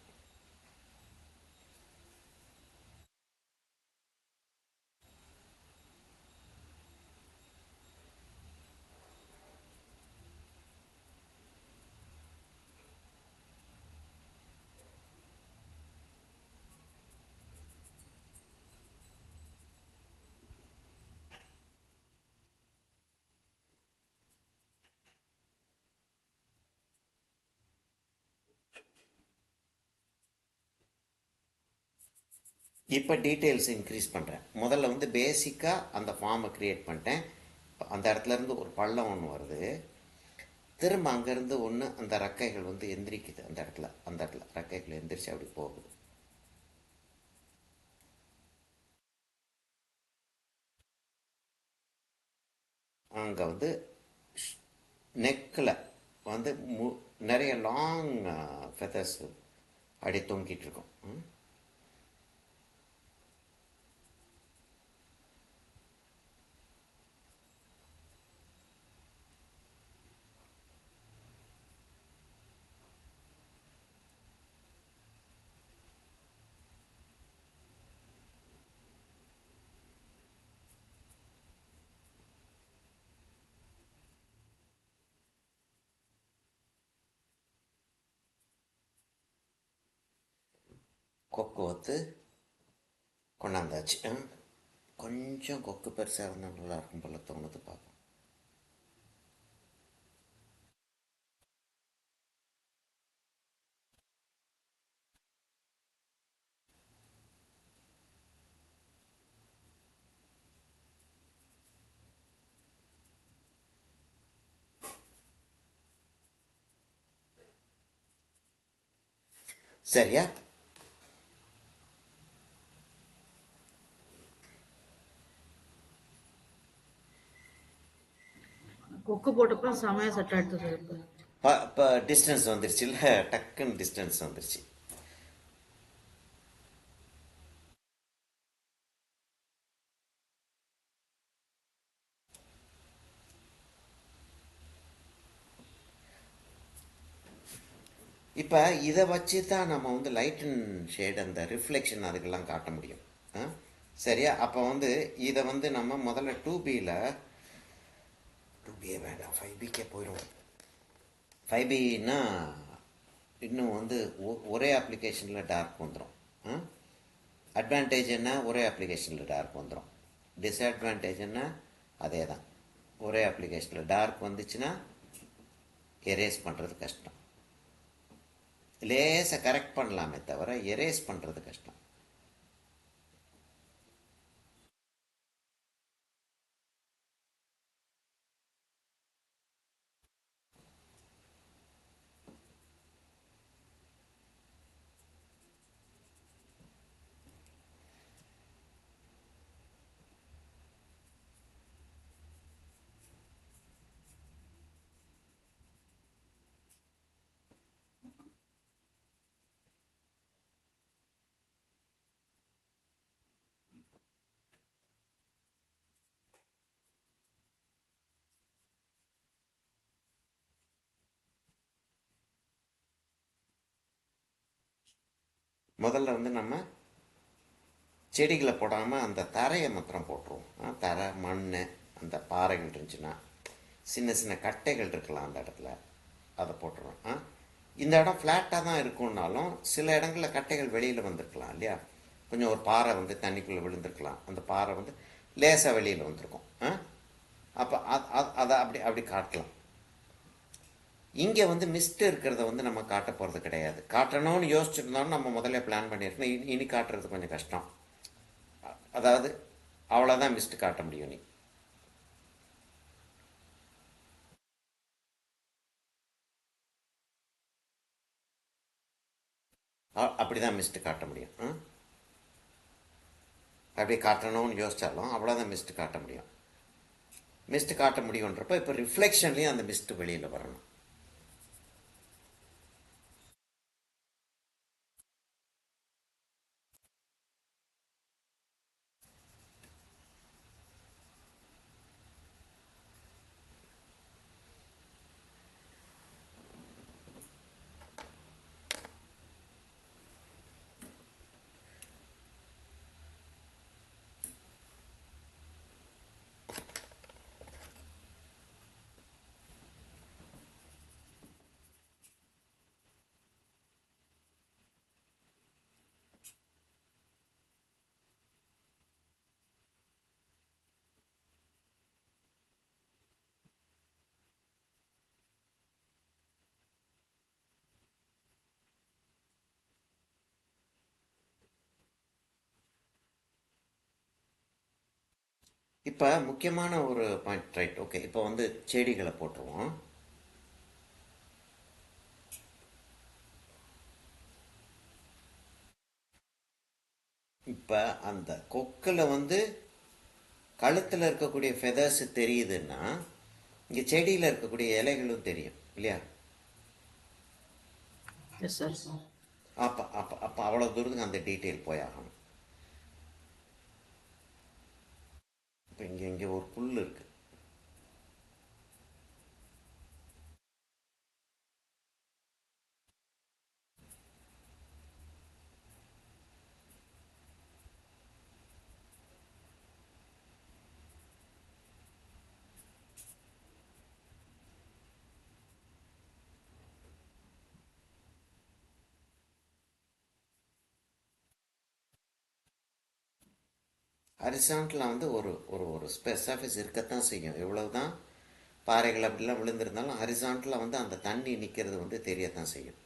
இப்போ டீட்டெயில்ஸ் இன்க்ரீஸ் பண்ணுறேன். முதல்ல வந்து பேசிக்காக அந்த ஃபார்மை க்ரியேட் பண்ணிட்டேன். அந்த இடத்துலேருந்து ஒரு பள்ளம் ஒன்று வருது. திரும்ப அங்கேருந்து ஒன்று அந்த ரெக்கைகள் வந்து எந்திரிக்குது. அந்த இடத்துல ரெக்கைகள் எந்திரிச்சு அப்படி போகுது. அங்கே வந்து நெக்கில் வந்து நிறைய லாங் ஃபெதர்ஸ் அப்படி தொங்கிட்டு இருக்கும். கொக்கு வந்து கொண்டாந்தாச்சு. கொஞ்சம் கொக்கு பெருசாக இருந்தால் நல்லா இருக்கும் போல தோணுது. பார்ப்போம். சரியா? கொக்கு போட்டப்பறம் செமையா செட் ஆயிடுச்சு சார். இப்போ டிஸ்டன்ஸ் வந்துருச்சு இல்லை? டக்குன்னு டிஸ்டன்ஸ் வந்துருச்சு. இப்போ இதை வச்சு தான் நம்ம வந்து லைட் அண்ட் ஷேட் அந்த ரிஃப்ளெக்ஷன் அதுக்கெல்லாம் காட்ட முடியும். சரியா? அப்போ வந்து இதை வந்து நம்ம முதல்ல 2Bயே வேண்டாம், 5Bக்கே போயிடும். 5Bன்னா இன்னும் வந்து ஒரே அப்ளிகேஷனில் டார்க் வந்துடும். அட்வான்டேஜ் என்ன? ஒரே அப்ளிகேஷனில் டார்க் வந்துடும். டிஸ்அட்வான்டேஜ் என்ன? அதே தான். ஒரே அப்ளிகேஷனில் டார்க் வந்துச்சுன்னா எரேஸ் பண்ணுறது கஷ்டம். லேசாக கரெக்ட் பண்ணலாமே தவிர எரேஸ் பண்ணுறது கஷ்டம். முதல்ல வந்து நம்ம செடிகளை போடாமல் அந்த தரையை மாத்திரம் போட்டுருவோம். தரை, மண், அந்த பாறைகள் இருந்துச்சுன்னா சின்ன சின்ன கட்டைகள் இருக்கலாம் அந்த இடத்துல, அதை போட்டுருவோம். இந்த இடம் ஃப்ளாட்டாக தான் இருக்கும்னாலும் சில இடங்களில் கட்டைகள் வெளியில் வந்திருக்கலாம் இல்லையா? கொஞ்சம் ஒரு பாறை வந்து தண்ணிக்குள்ளே விழுந்திருக்கலாம். அந்த பாறை வந்து லேசாக வெளியில் வந்திருக்கும். அப்போ அதை அப்படி அப்படி காட்டலாம். இங்கே வந்து மிஸ்ட் இருக்கிறத வந்து நம்ம காட்ட போகிறது கிடையாது. காட்டணும்னு யோசிச்சுருந்தோம்னு நம்ம முதல்ல பிளான் பண்ணியிருக்கோம். இனி காட்டுறது கொஞ்சம் கஷ்டம். அதாவது அவ்வளோதான் மிஸ்ட் காட்ட முடியும். நீ அப்படி தான் மிஸ்ட் காட்ட முடியும். அப்படி காட்டணும்னு யோசித்தாலும் அவ்வளோதான் மிஸ்ட் காட்ட முடியும். மிஸ்ட் காட்ட முடியுன்றப்போ இப்போ ரிஃப்ளெக்ஷன்லேயும் அந்த மிஸ்ட் வெளியில் வரணும். இப்போ முக்கியமான ஒரு பாயிண்ட், ரைட்? ஓகே, இப்போ வந்து செடிகளை போட்டுருவோம். இப்போ அந்த கொக்கில் வந்து கழுத்தில் இருக்கக்கூடிய ஃபெதர்ஸ் தெரியுதுன்னா இங்கே செடியில் இருக்கக்கூடிய இலைகளும் தெரியும் இல்லையா? Yes sir. அப்போ அப்போ அப்போ அவ்வளோ தூரத்துக்கு அந்த டீட்டெயில் போய் ஆகணும். இப்போ இங்கே ஒரு புல் இருக்குது. ஹரிசாண்டலில் வந்து ஒரு ஒரு ஒரு சர்ஃபேஸ் இருக்கத்தான் செய்யும். எவ்வளவு தான் பாறைகள் அப்படிலாம் விழுந்திருந்தாலும் ஹரிசாண்டலில் வந்து அந்த தண்ணி நிற்கிறது வந்து தெரியத்தான் செய்யும்.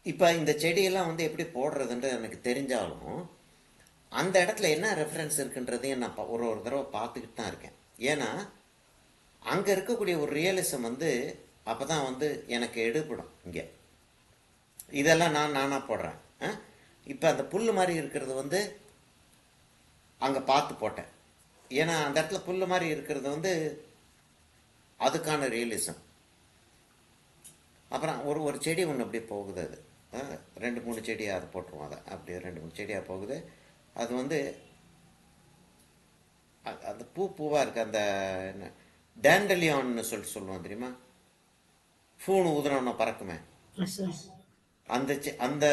இப்போ இந்த செடியெல்லாம் வந்து எப்படி போடுறதுன்றது எனக்கு தெரிஞ்சாலும் அந்த இடத்துல என்ன ரெஃபரன்ஸ் இருக்குன்றதையும் நான் ஒரு ஒரு தடவை பார்த்துக்கிட்டு தான் இருக்கேன். ஏன்னா அங்கே இருக்கக்கூடிய ஒரு ரியலிசம் வந்து அப்போ தான் வந்து எனக்கு எடுபடும். இங்கே இதெல்லாம் நானாக போடுறேன். இப்போ அந்த புல் மாதிரி இருக்கிறது வந்து அங்கே பார்த்து போட்டேன். ஏன்னா அந்த இடத்துல புல் மாதிரி இருக்கிறது வந்து அதுக்கான ரியலிசம். அப்புறம் ஒரு ஒரு செடி ஒன்று அப்படியே போகுது. அது 2-3 செடியாக அதை போட்டுருவோம். அதை அப்படியே 2-3 செடியாக போகுது. அது வந்து அந்த பூவாக இருக்குது. அந்த என்ன டேண்டலியான்னு சொல்லுவோம் தெரியுமா? ஃபூனு ஊதுனோன்னா பறக்குமே, எஸ் சார். அந்த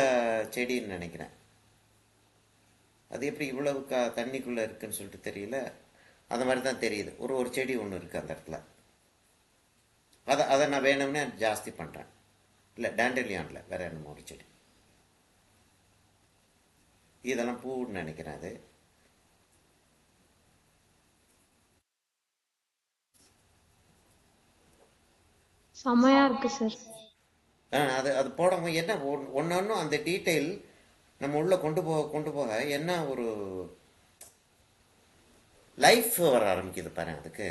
செடின்னு நினைக்கிறேன். அது எப்படி இவ்வளவு தண்ணிக்குள்ளே இருக்குன்னு சொல்லிட்டு தெரியல. அந்த மாதிரி தான் தெரியுது. ஒரு செடி ஒன்று இருக்குது அந்த இடத்துல. அதை நான் வேணும்னே ஜாஸ்தி பண்ணுறேன். இல்லை, டேண்டலியானில் வேறு என்னமோ ஒரு செடி. இதெல்லாம் பூன்னு நினைக்கிறேன். அது செமையா இருக்கு சார். அது அது போடும்போது என்ன ஒன்னொன்னும் அந்த டீட்டெயில் நம்ம உள்ளே கொண்டு போக என்ன ஒரு லைஃப் வர ஆரம்பிக்குது பாரு அதுக்கு.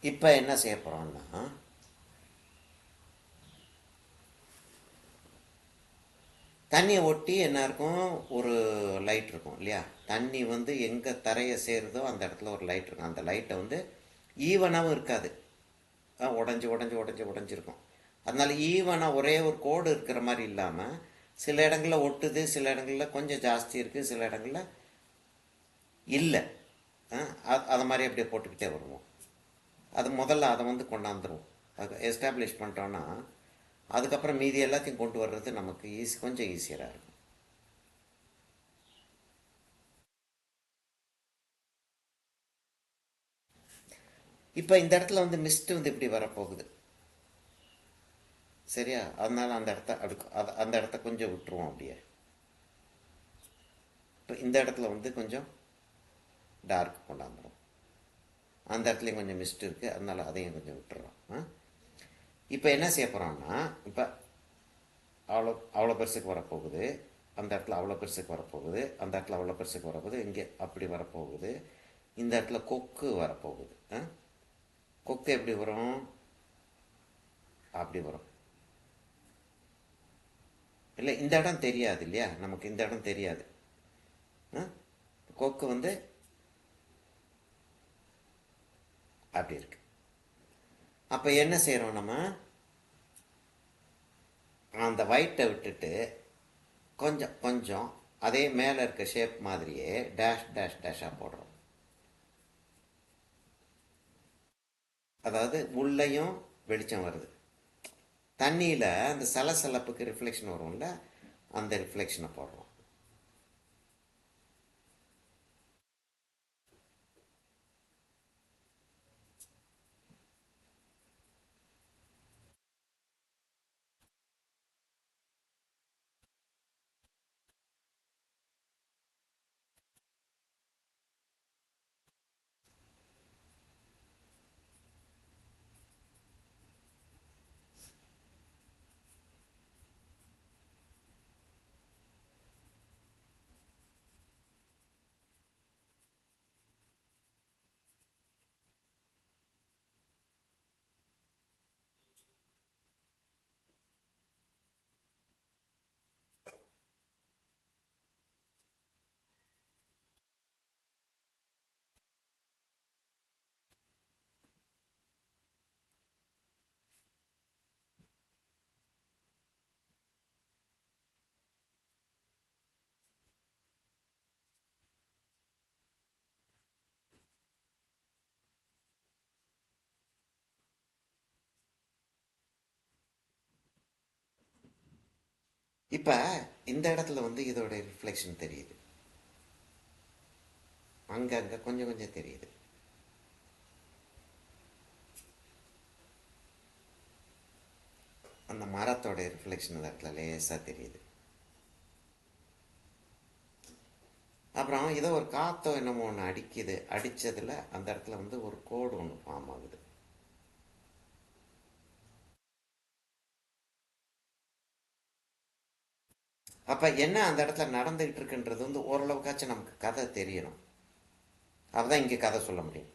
இப்போ என்ன செய்ய போகிறோம்னா, தண்ணியை ஒட்டி என்ன இருக்கும், ஒரு லைட் இருக்கும் இல்லையா? தண்ணி வந்து எங்கே தரையை சேருதோ அந்த இடத்துல ஒரு லைட் இருக்கும். அந்த லைட்டை வந்து ஈவனாகவும் இருக்காது, உடஞ்சிருக்கும். அதனால ஈவனாக ஒரே ஒரு கோடு இருக்கிற மாதிரி இல்லாமல் சில இடங்களில் ஒட்டுது, சில இடங்களில் கொஞ்சம் ஜாஸ்தி இருக்குது, சில இடங்களில் இல்லை. அதை மாதிரி அப்படியே போட்டுக்கிட்டே வருவோம். அது முதல்ல அதை வந்து கொண்டாந்துருவோம். அது எஸ்டாப்ளிஷ் பண்ணிட்டோன்னா அதுக்கப்புறம் மீதி எல்லாத்தையும் கொண்டு வர்றது நமக்கு கொஞ்சம் ஈஸியராக இருக்கும். இப்போ இந்த இடத்துல வந்து மிஸ்ட் வந்து இப்படி வரப்போகுது, சரியா? அதனால அந்த இடத்த கொஞ்சம் விட்டுருவோம் அப்படியே. இப்போ இந்த இடத்துல வந்து கொஞ்சம் டார்க் கொண்டாந்துடும். அந்த இடத்துலையும் கொஞ்சம் மிஸ்ட் இருக்குது, அதனால அதையும் கொஞ்சம் விட்டுறோம். இப்போ என்ன செய்ய போகிறோம்னா, இப்போ அவ்வளோ பெருசுக்கு வரப்போகுது, அந்த இடத்துல அவ்வளோ பெருசுக்கு வரப்போகுது, அந்த இடத்துல அவ்வளோ பெருசுக்கு வரப்போகுது, இங்கே அப்படி வரப்போகுது, இந்த இடத்துல கொக்கு வரப்போகுது. கொக்கு எப்படி வரும்? அப்படி வரும். இல்லை, இந்த இடம் தெரியாது இல்லையா நமக்கு? இந்த இடம் தெரியாது. கொக்கு வந்து அப்படி இருக்கு. அப்போ என்ன செய்கிறோம், நம்ம அந்த ஒயிட்டை விட்டுட்டு கொஞ்சம் கொஞ்சம் அதே மேலே இருக்க ஷேப் மாதிரியே டேஷாக போடுறோம். அதாவது உள்ளேயும் வெளிச்சம் வருது, தண்ணியில் அந்த சலசலப்புக்கு ரிஃப்ளெக்ஷன் வரும்ல, அந்த ரிஃப்ளெக்ஷனை போடுறோம். இப்போ இந்த இடத்துல வந்து இதோட ரிஃப்ளெக்ஷன் தெரியுது, அங்கங்கே கொஞ்சம் கொஞ்சம் தெரியுது. அந்த மரத்தோட ரிஃப்ளெக்ஷன் இந்த இடத்துல லேசாக தெரியுது. அப்புறம் ஏதோ ஒரு காற்றோ என்னமோ ஒன்று அடிக்குது, அடித்ததில் அந்த இடத்துல வந்து ஒரு கோடு ஒன்று ஃபார்ம் ஆகுது. அப்போ என்ன அந்த இடத்துல நடந்துகிட்டு இருக்குன்றது வந்து ஓரளவுக்காச்சும் நமக்கு கதை தெரியணும். அப்பதான் இங்கே கதை சொல்ல முடியும்.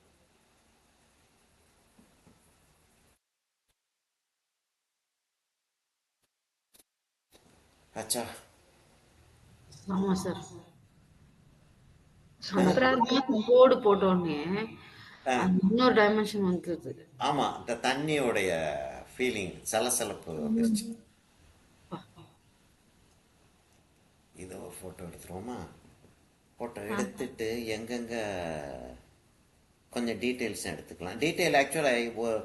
ஆச்சா? ஆமா சார். சூப்பரா இருக்கு. கோடு போட்டோடனே ஆ, அந்த இன்னொரு டைமென்ஷன் வந்துருது. ஆமாம், இந்த தண்ணியோடைய ஃபீலிங் சலசலப்பு வந்துருச்சு. இதை ஒரு ஃபோட்டோ எடுத்துருவோமா? ஃபோட்டோ எடுத்துட்டு எங்கெங்கே கொஞ்சம் டீட்டெயில்ஸும் எடுத்துக்கலாம். டீட்டெயில் ஆக்சுவலாக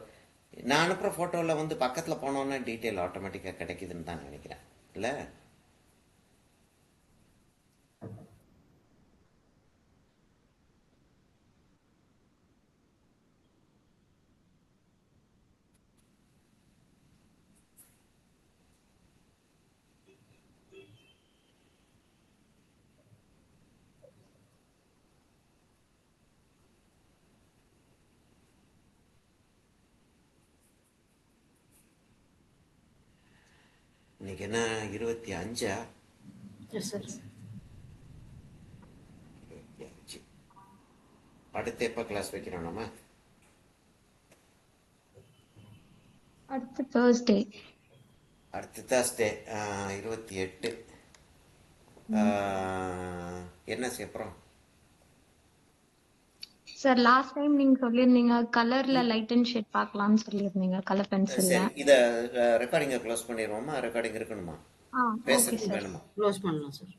நான் அனுப்புகிற ஃபோட்டோவில் வந்து பக்கத்தில் போனோன்னா டீட்டெயில் ஆட்டோமேட்டிக்காக கிடைக்குதுன்னு தான் நினைக்கிறேன், இல்லை? இன்னைக்கு என்ன 25? Yes sir. 25. அடுத்து எப்போ கிளாஸ் வைக்கிறோம் நம்ம? அடுத்து தேர்ஸ்டே. அடுத்து தேர்ஸ்டே 28. என்ன செய்யப்படுறோம்? சார் லாஸ்ட் டைம் நீங்க சொல்லியிருந்தீங்க கலர்ல லைட் அண்ட் ஷேட் பார்க்கலாம்னு சொல்லியிருந்தீங்க, கலர் பென்சில்ல. சரி, இதை ரெக்கார்டிங்கை க்ளோஸ் பண்ணிடுவோமா? ரெக்கார்டிங் இருக்கணுமா? ஓகே பேசுறதுக்கு சார். வேணுமா? க்ளோஸ் பண்ணலாம் சார்.